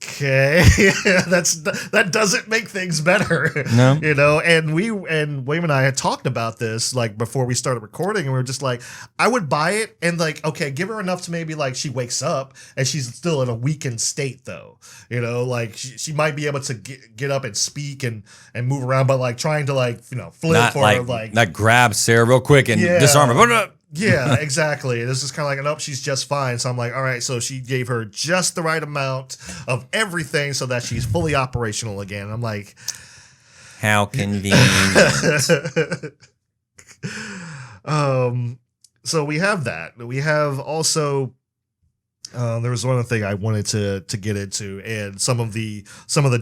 okay, that doesn't make things better. No. You know, and William and I had talked about this like before we started recording, and we were just like, I would buy it and like, okay, give her enough to maybe like she wakes up and she's still in a weakened state though. You know, like she might be able to get up and speak and move around, but like trying to like, you know, flip or like not grab Sarah real quick and disarm her. Yeah, exactly. This is kind of like, nope, she's just fine. So I'm like, all right, so she gave her just the right amount of everything so that she's fully operational again. And I'm like, how convenient. So we have that. We have also there was one other thing I wanted to get into, and some of the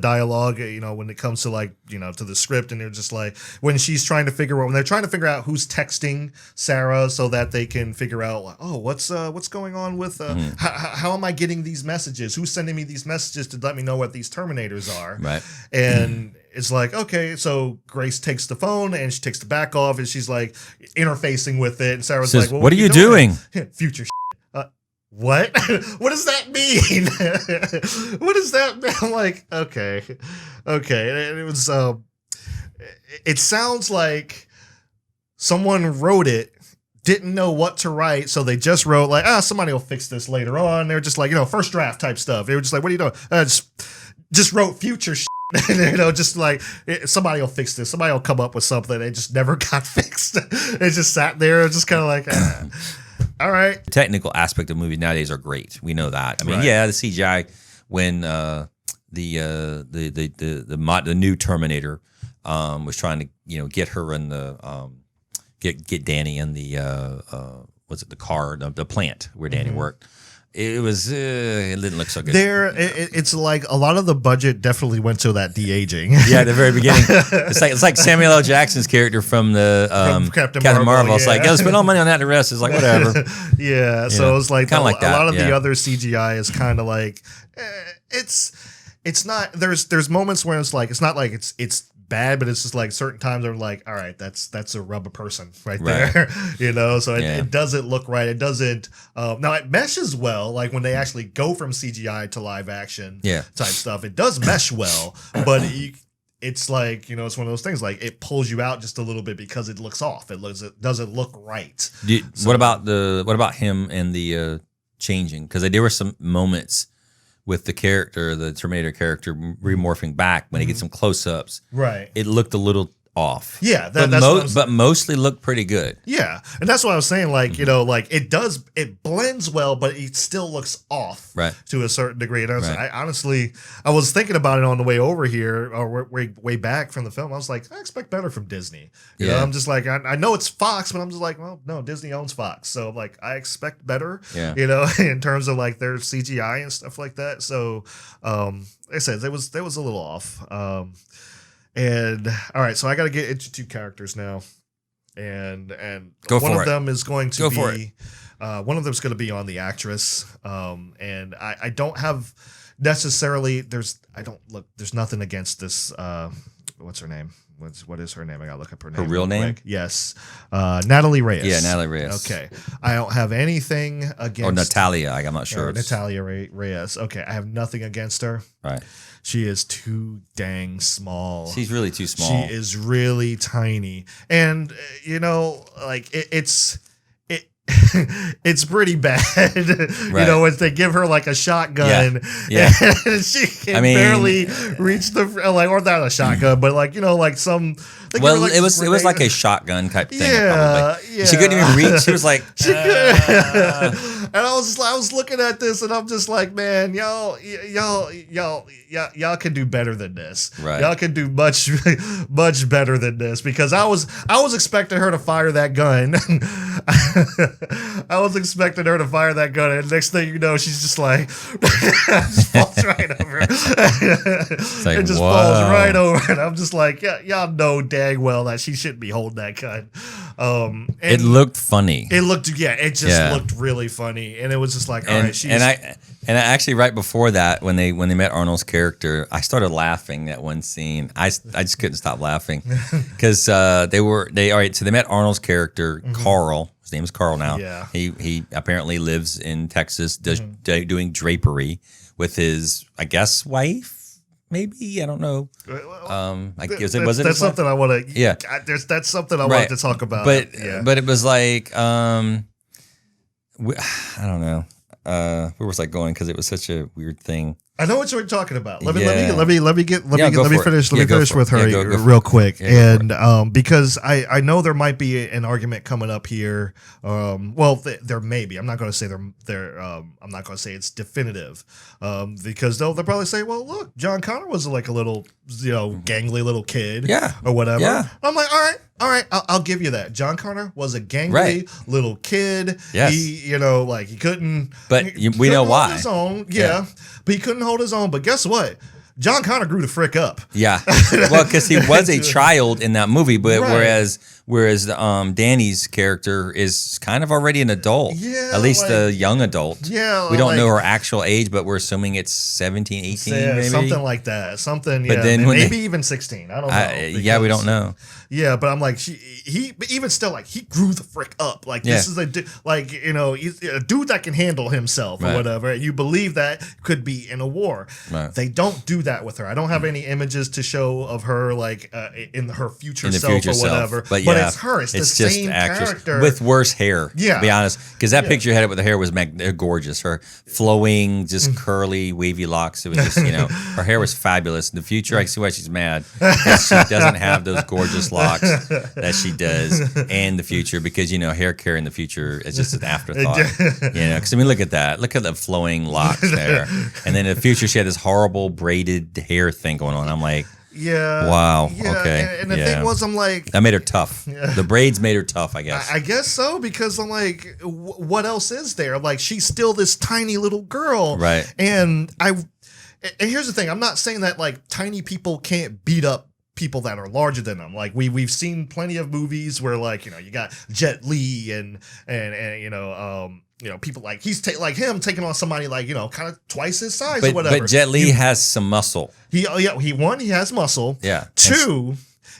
dialogue, you know, when it comes to like, you know, to the script, and they're just like when they're trying to figure out who's texting Sarah so that they can figure out like, oh, what's going on with how am I getting these messages? Who's sending me these messages to let me know what these Terminators are? Right. And it's like, okay, so Grace takes the phone and she takes the back off and she's like interfacing with it, and Sarah's like, well, what are you doing? Future what? What does that mean? What does that mean? I'm like, okay. And it was, it sounds like someone wrote it, didn't know what to write, so they just wrote like, somebody will fix this later on. They're just like, you know, first draft type stuff. They were just like, what are you doing? Just wrote future shit. You know, just like somebody will fix this. Somebody will come up with something. It just never got fixed. It just sat there, just kind of like, all right. The technical aspect of movies nowadays are great. We know that. I mean, yeah, the CGI when the new Terminator was trying to, you know, get her in the get Danny in the the car, the plant where Danny worked. It was it didn't look so good. It's like a lot of the budget definitely went to that de-aging. Yeah, at the very beginning, it's like Samuel L. Jackson's character from the from Captain Marvel. It's like, spend all money on that. The rest is like whatever. Yeah, so it was like kind of like that. A lot of the other CGI is kind of like it's not. There's moments where it's like it's not like it's bad, but it's just like certain times are like, all right, that's a rubber person right there. You know, so it doesn't look right. It doesn't now it meshes well, like when they actually go from CGI to live action type stuff, it does mesh well, but it's like, you know, it's one of those things like it pulls you out just a little bit because it looks off. It doesn't look right. What about him and the changing? Because there were some moments with the Terminator character remorphing back when he gets some close-ups. Right. It looked a little off. Yeah, but mostly look pretty good. Yeah, and that's what I was saying. Like, like it blends well, but it still looks off, right, to a certain degree. And I honestly, I was thinking about it on the way over here, or way back from the film. I was like, I expect better from Disney. You know, I'm just like, I know it's Fox, but I'm just like, well, no, Disney owns Fox, so like I expect better. Yeah. You know, in terms of like their CGI and stuff like that. So, like I said, there was a little off. And all right, so I got to get into two characters now, and one of them is going to be one of them is going to be on the actress. And I don't have necessarily there's nothing against this. What's her name? What is her name? I gotta look up her name. Her real name? Yes, Natalie Reyes. Yeah, Natalie Reyes. Okay, I don't have anything against. Or Natalia. I'm not sure. Natalia Reyes. Okay, I have nothing against her. Right. She is too dang small. She's really too small. She is really tiny, and like it's pretty bad. Right. When they give her like a shotgun, yeah. and she can barely reach the or not a shotgun, but like like some. Well, it was like a shotgun type thing. Yeah, probably. She couldn't even reach. She was like, and I was looking at this, and I'm just like, man, y'all can do better than this. Right. Y'all can do much better than this, because I was expecting her to fire that gun. I was expecting her to fire that gun, and next thing you know, she's just like, just falls right over. Like, it just falls right over, and I'm just like, y'all know dang well that she shouldn't be holding that gun. It looked funny. It looked really funny, and it was just like, all right, she's. And I actually, right before that, when they met Arnold's character, I started laughing at one scene. I just couldn't stop laughing because So they met Arnold's character, Carl. His name is Carl now. Yeah. He apparently lives in Texas, doing drapery with his, I guess, wife. Maybe, I don't know. That's something I want to. Yeah, that's something I want to talk about. But it was like I don't know. Where was I going? Because it was such a weird thing. I know what you're talking about. Let me finish with her real quick. Because I know there might be an argument coming up here. There may be. I'm not going to say I'm not going to say it's definitive. Because they'll probably say, well, look, John Connor was like a little, gangly little kid, or whatever. Yeah. I'm like, all right, I'll give you that. John Connor was a gangly little kid. Yes. He, he couldn't. But we know why. His own, but he couldn't hold his own. But guess what? John Connor grew the frick up. Yeah. Well, because he was a child in that movie, but whereas Danny's character is kind of already an adult. Yeah. At least a young adult. Yeah. We don't know her actual age, but we're assuming it's 17, 18, maybe. Something like that. Something, but then maybe even 16. I don't know. We don't know. Yeah, but I'm like, but even still, like, he grew the frick up. Like, this is he's a dude that can handle himself or whatever. You believe that could be in a war. Right. They don't do that with her. I don't have any images to show of her, like, in her future self or whatever. But it's her. It's the same character. With worse hair, to be honest. Because that picture you had it with the hair was gorgeous. Her flowing, just curly, wavy locks. It was just, her hair was fabulous. In the future, I see why she's mad. Because she doesn't have those gorgeous locks that she does in the future, because hair care in the future is just an afterthought. Because look at that, look at the flowing locks there, and then in the future she had this horrible braided hair thing going on. I'm like, wow, okay. And the thing was, I'm like, that made her tough. The braids made her tough, I guess. I guess so, because I'm like, what else is there? Like, she's still this tiny little girl, right? And here's the thing: I'm not saying that like tiny people can't beat up people that are larger than them. Like we've seen plenty of movies where like you got Jet Li and people like like him taking on somebody like kind of twice his size or whatever. But Jet Li has some muscle. He has muscle. Yeah. Two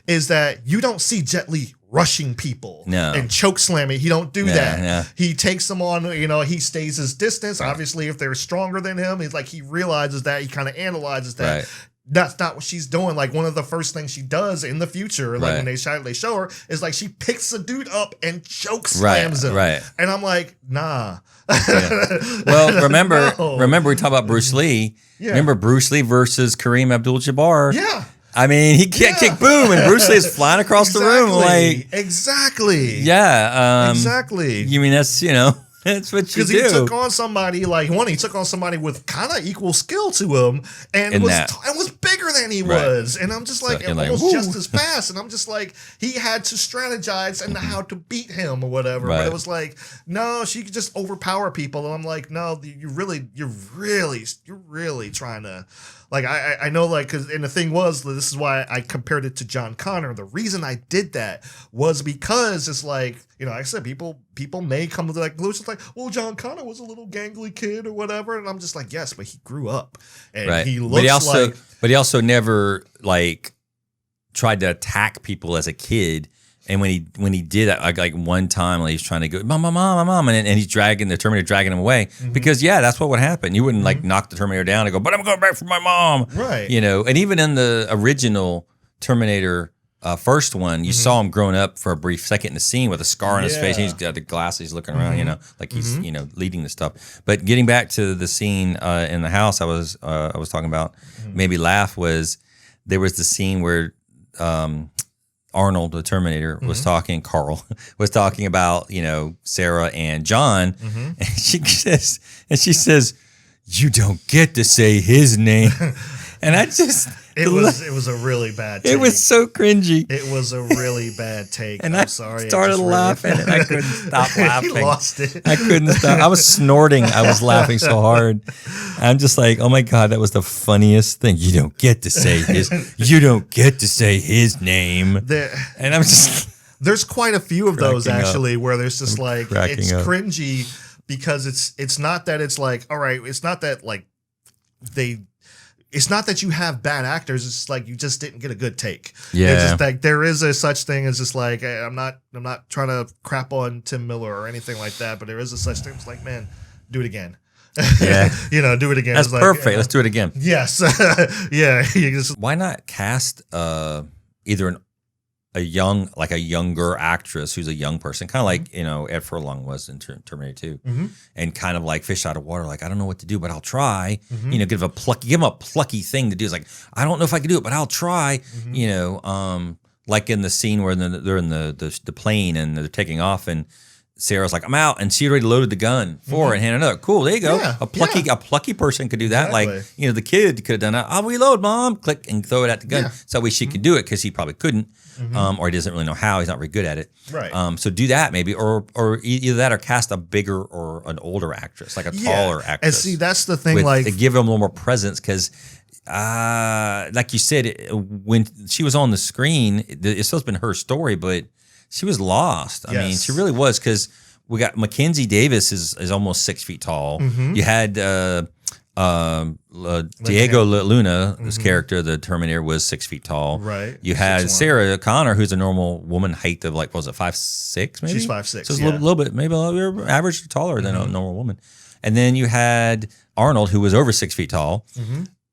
is that you don't see Jet Li rushing people and choke slamming. He don't do that. Yeah. He takes them on, he stays his distance. Right. Obviously, if they're stronger than him, he's like, he realizes that, he kind of analyzes that. Right. That's not what she's doing. Like, one of the first things she does in the future, like when they show her, is like she picks a dude up and choke slams him. Right. And I'm like, nah. Well, remember we talked about Bruce Lee. Yeah. Remember Bruce Lee versus Kareem Abdul-Jabbar? Yeah. I mean, he can't kick boom, and Bruce Lee is flying across the room. Like, exactly. Yeah. Exactly. You mean that's, that's what you do. Because he took on somebody he took on somebody with kind of equal skill to him, and was bigger than he was. And I'm just like, so almost just as fast. And I'm just like, he had to strategize and how to beat him or whatever. But it was like, no, she could just overpower people. And I'm like, no, you're really trying to. Like, I know, like, and the thing was, this is why I compared it to John Connor. The reason I did that was because it's like, like I said, people may come to the conclusion, like, well, John Connor was a little gangly kid or whatever. And I'm just like, yes, but he grew up. And he looks but he also never, like, tried to attack people as a kid. And when he did that, like one time, like he's trying to go, mom, and he's dragging the Terminator, dragging him away because that's what would happen. You wouldn't like knock the Terminator down and go, but I'm going back for my mom, right? And even in the original Terminator first one, you saw him growing up for a brief second in the scene with a scar on his face. And he's got the glasses, he's looking around, like he's leading the stuff. But getting back to the scene in the house, I was talking about, made me laugh was there was the scene where. Arnold, the Terminator, was talking. Carl was talking about Sarah and John, and she says, "You don't get to say his name," and I just it was a really bad take. It was so cringy. It was a really bad take. And I'm sorry. I started laughing, and I couldn't stop laughing. He lost it. I couldn't stop. I was snorting. I was laughing so hard. I'm just like, oh my God, that was the funniest thing. You don't get to say his name. And I'm just there's quite a few of those actually where there's just like it's cringy because it's not that it's like, all right, it's not that like it's not that you have bad actors. It's just like you just didn't get a good take. Yeah, it's just like there is a such thing as just like I'm not trying to crap on Tim Miller or anything like that, but there is a such thing. It's like, man, do it again. Yeah, do it again. That's perfect. Let's do it again. Yes, yeah. Why not cast either a younger actress who's a young person, kind of like Ed Furlong was in Terminator 2, and kind of like fish out of water. Like, I don't know what to do, but I'll try. Give him a plucky thing to do. It's like, I don't know if I can do it, but I'll try. Like in the scene where they're in the plane and they're taking off, and Sarah's like, I'm out, and she already loaded the gun for it and handed it up. Cool, there you go. Yeah, a plucky person could do that. Exactly. Like, the kid could have done that. I'll reload, mom. Click and throw it at the gun. Yeah. So that way she could do it because he probably couldn't, or he doesn't really know how. He's not very good at it. Right. So do that maybe, or either that or cast a bigger or an older actress, like a taller actress. And see, that's the thing. To give them a little more presence because. Like you said, when she was on the screen, it's supposed to have been her story, but she was lost. I mean, she really was, because we got Mackenzie Davis is almost 6 feet tall. You had Diego Luna's character, the Terminator, was 6 feet tall. Right. You had Sarah Connor, who's a normal woman height of like, what was it, 5'6" maybe? She's 5'6". So it's a little bit, maybe a little average taller than a normal woman. And then you had Arnold, who was over 6 feet tall.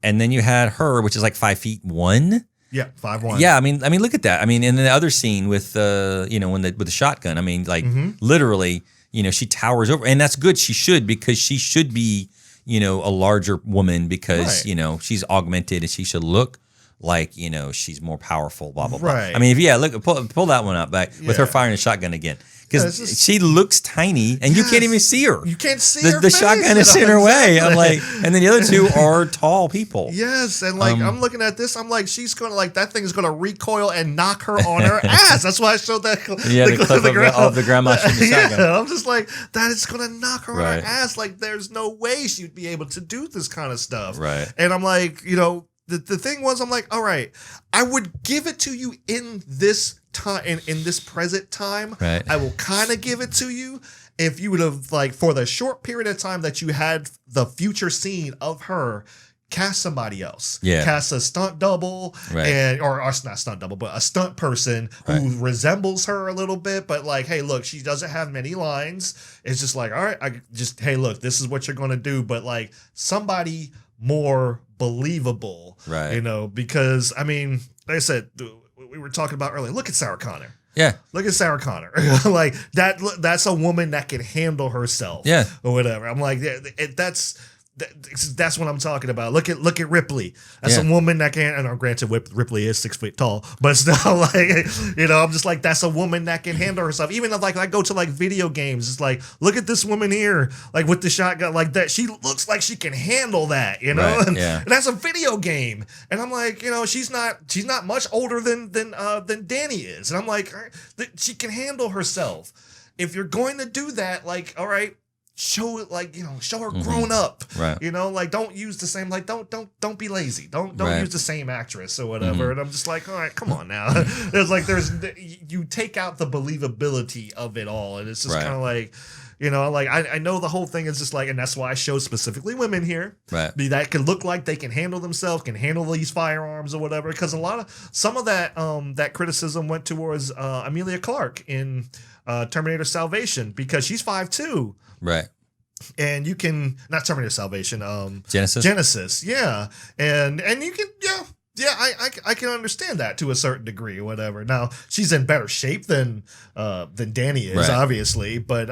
And then you had her, which is like 5'1". Yeah, 5'1". Yeah, I mean, look at that. I mean, in the other scene with with the shotgun, I mean, like literally, she towers over, and that's good. She should, because she should be, a larger woman, because she's augmented and she should look like she's more powerful. Blah blah blah. Right. I mean, look, pull that one up back with her firing a shotgun again. Because she looks tiny, and you can't even see her. You can't see her The face. shotgun is in her way. I'm like, and then the other two are tall people. Yes, and like I'm looking at this, I'm like, she's gonna that thing is gonna recoil and knock her on her ass. That's why I showed that. The clip of the grandma shooting the shotgun. Yeah, I'm just like, that is gonna knock her on her ass. Like, there's no way she'd be able to do this kind of stuff. Right. And I'm like, the thing was, I'm like, all right, I would give it to you in this time, in this present time. Right. I will kind of give it to you if you would have, like, for the short period of time that you had the future scene of her, cast somebody else. Yeah. Cast a stunt double, or not stunt double, but a stunt person who resembles her a little bit, but like, hey, look, she doesn't have many lines. It's just like, all right, hey, look, this is what you're going to do, but like somebody more believable, right? Because I mean, like I said, we were talking about earlier. Look at Sarah Connor. Yeah, look at Sarah Connor. Like that's a woman that can handle herself. Yeah, or whatever. I'm like, That's what I'm talking about. Look at Ripley. That's a woman that can. And granted, Ripley is 6 feet tall, but still, like, you know, I'm just like, that's a woman that can handle herself. Even if, like, I go to like video games, it's like, look at this woman here, like with the shotgun, like that. She looks like she can handle that, you know. Right, and that's a video game, and I'm like, you know, she's not much older than Danny is, and I'm like, she can handle herself. If you're going to do that, like, all right. Show it, like, you know, show her grown up, right? You know, like, don't use the same, like, don't be lazy, don't use the same actress or whatever. And I'm just like, all right, come on now. You take out the believability of it all, and it's just kind of like, you know, like I know the whole thing is just like, and that's why I showed specifically women here, right? That can look like they can handle themselves, can handle these firearms or whatever. Because some of that criticism went towards Emilia Clarke in Terminator Salvation, because she's 5'2". Right. And you can, not Terminator Salvation, Genisys, yeah. And you can, I can understand that to a certain degree or whatever. Now, she's in better shape than Danny is, obviously, but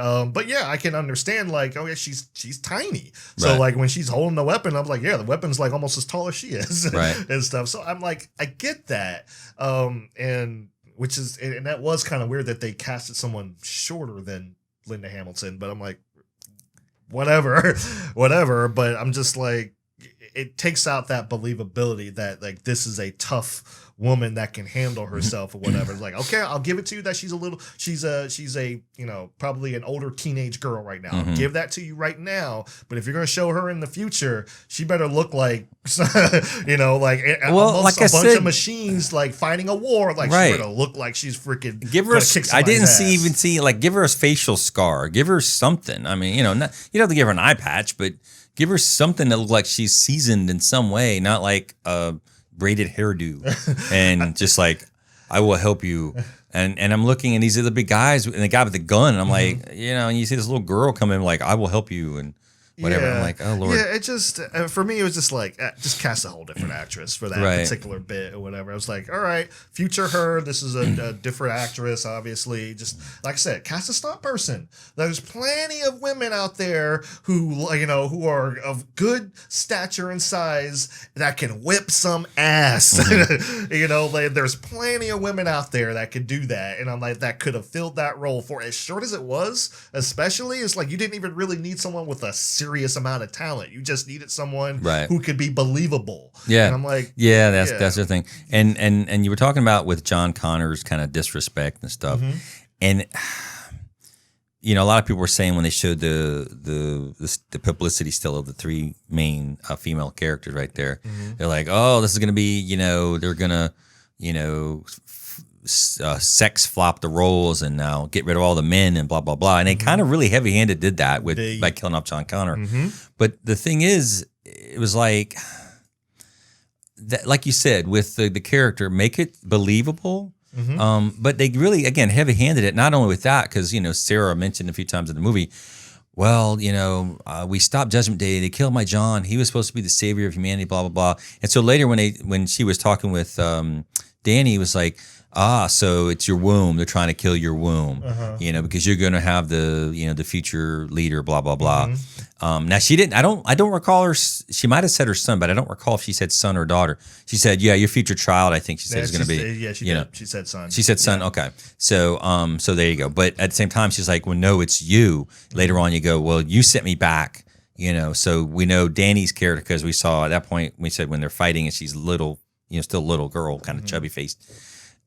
yeah, I can understand, like, okay, she's tiny. So like when she's holding the weapon, I'm like, yeah, the weapon's like almost as tall as she is, and stuff. So I'm like, I get that. And that was kind of weird that they casted someone shorter than Linda Hamilton, but I'm like, whatever. But I'm just like, it takes out that believability that, like, this is a tough woman that can handle herself or whatever. It's like, okay, I'll give it to you that she's a you know, probably an older teenage girl right now. I'll give that to you right now. But if you're going to show her in the future, she better look like, you know, like, like a bunch of machines, like, fighting a war. Like, she better look like she's freaking give her. I didn't see like, give her a facial scar. Give her something. I mean, you know, you don't have to give her an eye patch, but give her something that looks like she's seasoned in some way, not like a braided hairdo and just like, I will help you. And I'm looking, and these are the big guys, and the guy with the gun, and I'm like, you know, and you see this little girl come in, like, I will help you, and whatever. I'm like, oh Lord. Yeah, it just, for me, it was just like, just cast a whole different actress for that particular bit or whatever. I was like, all right, future her. This is a different actress, obviously. Just like I said, cast a stunt person. There's plenty of women out there who, you know, who are of good stature and size that can whip some ass. You know, like, there's plenty of women out there that could do that, and I'm like, that could have filled that role for as short as it was. Especially, it's like you didn't even really need someone with a serious amount of talent. You just needed someone who could be believable. Yeah. And I'm like, that's the thing. And you were talking about with John Connor's kind of disrespect and stuff. And you know, a lot of people were saying when they showed the publicity still of the three main female characters right there, they're like, oh, this is going to be, you know, they're going to, you know, sex flop the roles and now get rid of all the men and blah blah blah, and they kind of really heavy-handed did that by killing off John Connor. But the thing is, it was like that, like you said, with the character, make it believable. But they really, again, heavy-handed it, not only with that, because, you know, Sarah mentioned a few times in the movie, well, you know, we stopped Judgment Day, they killed my John, he was supposed to be the savior of humanity, blah blah blah. And so later when she was talking with Danny, was like, so it's your womb. They're trying to kill your womb, you know, because you're going to have the future leader, blah, blah, blah. Now she didn't, I don't recall her. She might've said her son, but I don't recall if she said son or daughter. She said, yeah, your future child, I think she said is going to be. Yeah, she did. She said son. She said son. Okay. So there you go. But at the same time, she's like, well, no, it's you. Later on, you go, well, you sent me back, you know, so we know Danny's character, because we saw at that point, we said when they're fighting and she's little, you know, still a little girl, kind of chubby faced.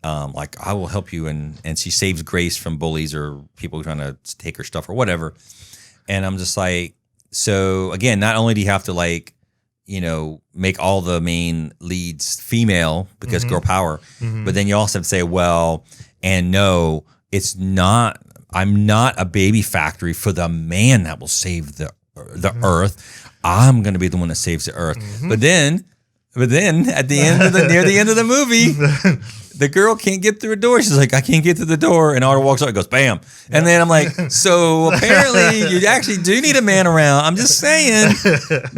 Like, I will help you, and she saves Grace from bullies or people trying to take her stuff or whatever. And I'm just like, so again, not only do you have to, like, you know, make all the main leads female because girl power, but then you also have to say, well, and no, it's not, I'm not a baby factory for the man that will save the earth. I'm going to be the one that saves the earth. But then at the end of near the end of the movie, the girl can't get through a door. She's like, I can't get through the door. And Otter walks out and goes, bam. And then I'm like, so apparently you actually do need a man around. I'm just saying,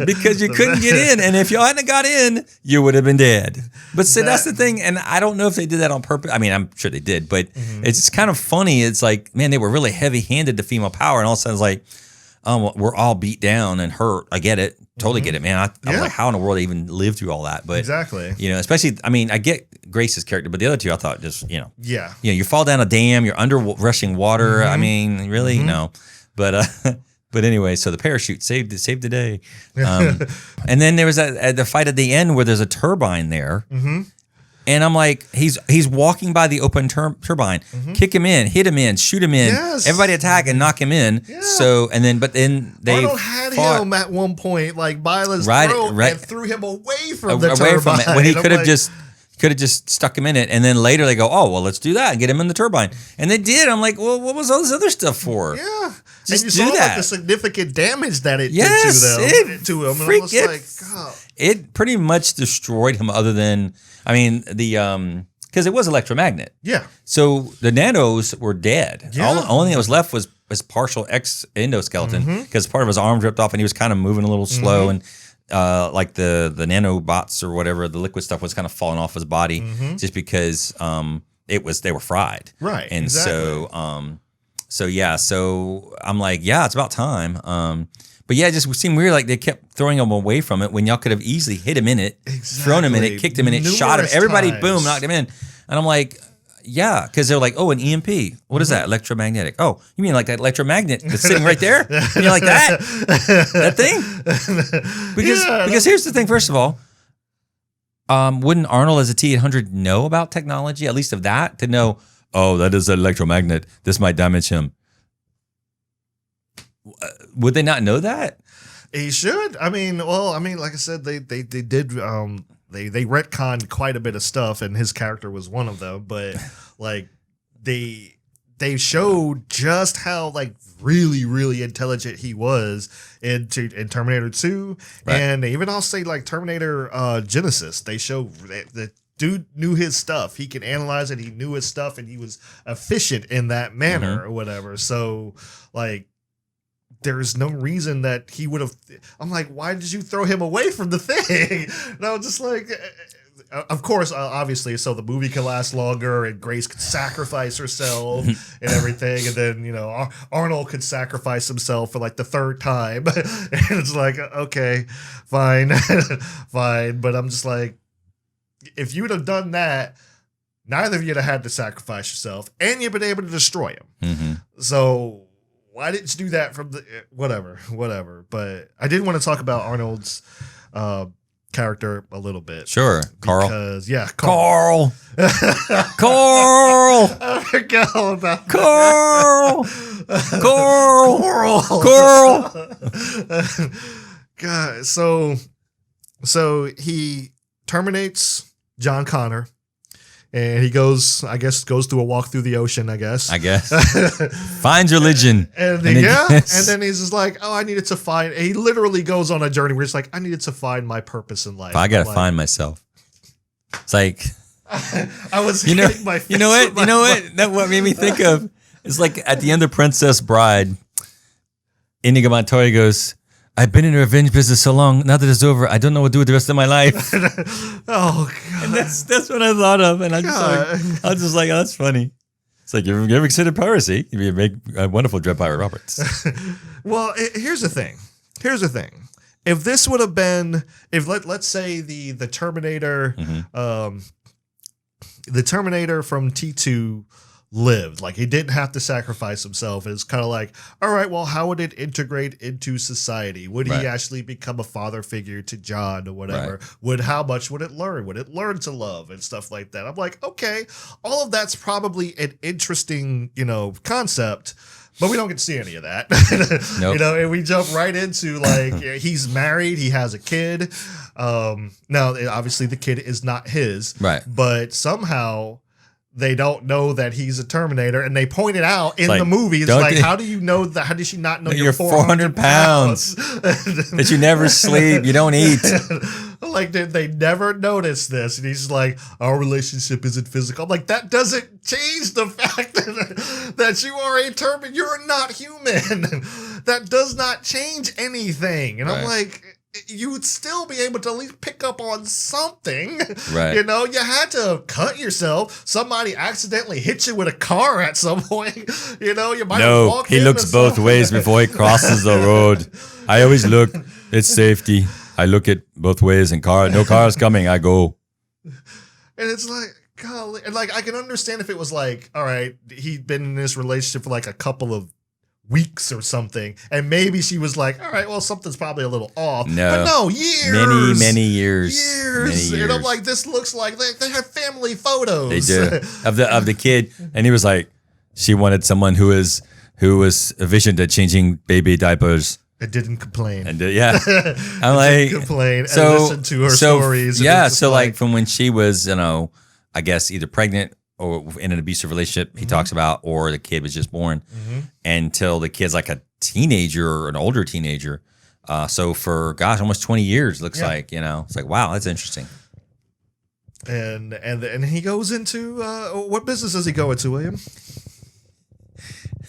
because you couldn't get in. And if you hadn't got in, you would have been dead. But see, that's the thing. And I don't know if they did that on purpose. I mean, I'm sure they did, but it's kind of funny. It's like, man, they were really heavy handed to female power. And all of a sudden it's like, we're all beat down and hurt. I get it. Totally get it, man. I was like, how in the world they even live through all that? But exactly. Especially, I mean, I get Grace's character, but the other two, I thought just, Yeah. You fall down a dam, you're under rushing water. I mean, really? No. But anyway, so the parachute saved the day. And then there was the fight at the end where there's a turbine there. And I'm like, he's walking by the open turbine, kick him in, hit him in, shoot him in, everybody attack and knock him in. Yeah. So, but then they Arnold had him at one point, like by his throat, and threw him away from the turbine. From it, when he could have just stuck him in it. And then later they go, oh, well, let's do that and get him in the turbine. And they did. I'm like, well, what was all this other stuff for? Yeah. Just and you do saw that. Like the significant damage that it did to him. And I was like, God. It pretty much destroyed him other than, because it was electromagnet. Yeah. So the nanos were dead. Yeah. The only thing that was left was partial exoskeleton because part of his arm ripped off and he was kind of moving a little slow and like the nanobots or whatever, the liquid stuff was kind of falling off his body just because they were fried. Right. And exactly. So I'm like, yeah, it's about time. But yeah, it just seemed weird. Like they kept throwing him away from it when y'all could have easily hit him in it, thrown him in it, kicked him in it, shot him. Everybody, boom, knocked him in. And I'm like, yeah, because they're like, oh, an EMP. What is that? Electromagnetic. Oh, you mean like that electromagnet that's sitting right there? And you're like that thing? Because here's the thing. First of all, wouldn't Arnold as a T-800 know about technology, at least of that, to know? Oh, that is an electromagnet. This might damage him. Would they not know that? He should. Like I said, they did. They retconned quite a bit of stuff, and his character was one of them. But like they showed just how like really really intelligent he was in Terminator 2, right. And even I'll say like Terminator Genisys. They show that dude knew his stuff. He can analyze it. He knew his stuff, and he was efficient in that manner or whatever. So like. There's no reason that he would have. I'm like, why did you throw him away from the thing? And I was just like, of course, obviously, so the movie could last longer and Grace could sacrifice herself and everything. And then, Arnold could sacrifice himself for like the third time. And it's like, okay, fine, fine. But I'm just like, if you'd have done that, neither of you'd have had to sacrifice yourself and you'd been able to destroy him. So. Why didn't you do that from the whatever? But I did want to talk about Arnold's character a little bit. Sure, Carl. Because Carl. Carl. I forgot all about Carl. that. Carl. God, so he terminates John Connor. And he goes through a walk through the ocean, I guess. Finds religion. And then he's just like, oh, I needed to find, he literally goes on a journey where he's like, I needed to find my purpose in life. I got to find myself. It's like, I was hitting my fist. You know what? That what made me think of, it's like at the end of Princess Bride, Inigo Montoya goes, I've been in the revenge business so long. Now that it's over, I don't know what to do with the rest of my life. Oh God! And that's what I thought of, and I was just like, oh, that's funny. It's like you ever considered piracy? You make a wonderful Dread Pirate Roberts. Well, here's the thing. If this would have been, let's say the Terminator, the Terminator from T2. Lived, like he didn't have to sacrifice himself. It's kind of like, all right, well, how would it integrate into society? Would he actually become a father figure to John or whatever? How much would it learn? Would it learn to love and stuff like that? I'm like, okay, all of that's probably an interesting, concept, but we don't get to see any of that. Nope. And we jump right into like, he's married, he has a kid. Now, obviously the kid is not his, right? But somehow they don't know that he's a Terminator, and they point it out in the movie. It's like, how do you know that? How does she not know you're 400 pounds? That you never sleep, you don't eat. Like, they never noticed this. And he's like, our relationship isn't physical. I'm like, that doesn't change the fact that you are a Terminator. You're not human. That does not change anything. And I'm like, you would still be able to at least pick up on something. Right. You know, you had to cut yourself. Somebody accidentally hit you with a car at some point. You know, you might walk he in looks both ways before he crosses the road. I always look. It's safety. I look at both ways, and no car's coming. I go. And it's like, golly. And like, I can understand if it was like, all right, he'd been in this relationship for like a couple of weeks or something, and maybe she was like, all right, well, something's probably a little off. No. But no, years. Many years. And I'm like, this looks like they have family photos. They do. of the kid. And he was like, she wanted someone who was efficient at changing baby diapers. It didn't complain. And yeah. I'm like, complain and listen to her stories. Yeah. So like from when she was, I guess either pregnant or in an abusive relationship, he talks about, or the kid was just born, until the kid's like a teenager or an older teenager. So for, gosh, almost 20 years, looks like, it's like, wow, that's interesting. And he goes into, what business does he go into, William?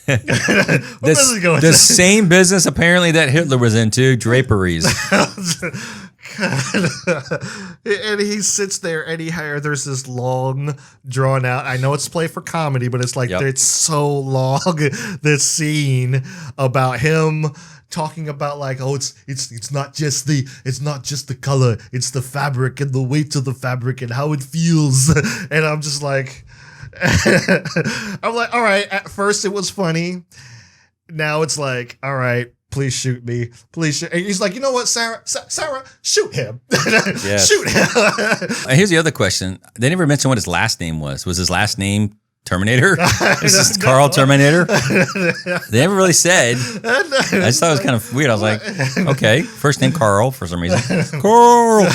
The same business apparently that Hitler was into, draperies. And he sits there and there's this long drawn out, I know it's play for comedy, but it's like it's so long, this scene about him talking about like, oh, it's not just the color, it's the fabric and the weight of the fabric and how it feels. And I'm just like, I'm like, all right, at first it was funny, now it's like, all right, please shoot me. Please shoot. And he's like, you know what, Sarah, shoot him. Shoot him. Here's the other question. They never mentioned what his last name was. Was his last name Terminator? Is this Carl Terminator? They never really said. I just thought it was kind of weird. I was like, okay, first name Carl for some reason. Carl.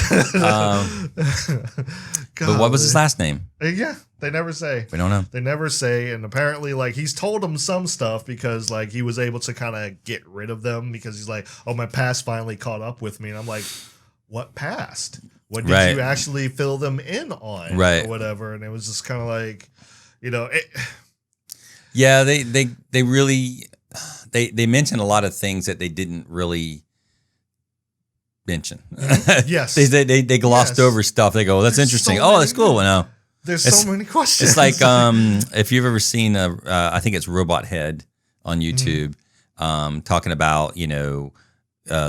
But what was his last name? Yeah, they never say. We don't know. They never say, and apparently, like, he's told him some stuff because, like, he was able to kind of get rid of them because he's like, oh, my past finally caught up with me. And I'm like, what past? What did you actually fill them in on? Or whatever. And it was just kind of like, Yeah, they really, they mentioned a lot of things that they didn't really mention. Yes. They glossed over stuff. They go, that's interesting. So that's cool. No. There's so many questions. It's like if you've ever seen I think it's Robot Head on YouTube, talking about the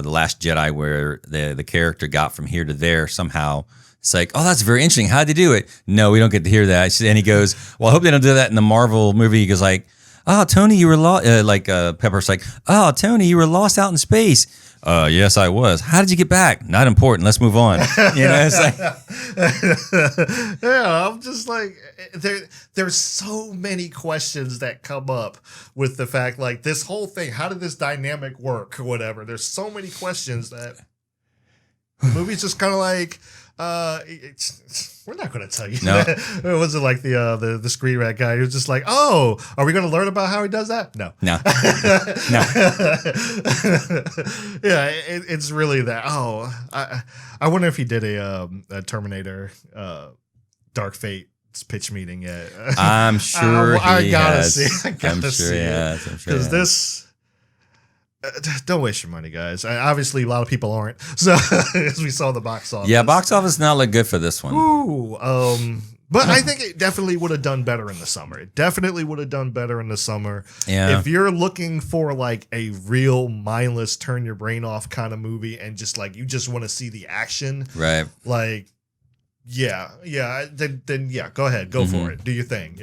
Last Jedi, where the character got from here to there somehow. It's like, oh, that's very interesting. How'd they do it? No, we don't get to hear that. And he goes, well, I hope they don't do that in the Marvel movie. He goes like, oh, Tony, you were lost. Pepper's like, oh, Tony, you were lost out in space. Yes, I was. How did you get back? Not important. Let's move on. It's like, yeah, I'm just like, there's so many questions that come up with the fact, like, this whole thing. How did this dynamic work or whatever? There's so many questions that the movie's just kind of like, we're not going to tell you. No. That. Was it like the screenwriter guy who's just like, oh, are we going to learn about how he does that? No. No. Yeah, it's really that. Oh, I wonder if he did a Terminator Dark Fate pitch meeting yet. I'm sure I gotta has. see. I gotta see it. Because this. Don't waste your money, guys. Obviously, a lot of people aren't. So, as we saw the box office. Yeah, box office not look good for this one. Ooh, but I think it definitely would have done better in the summer. It definitely would have done better in the summer. Yeah. If you're looking for like a real mindless, turn your brain off kind of movie, and just like you just want to see the action, right? Like, then go ahead, go for it, do your thing,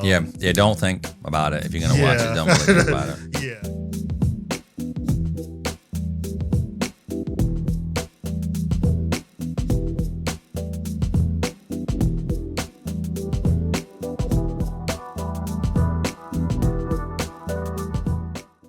Yeah. Don't think about it if you're gonna watch it. Don't think about it. Yeah.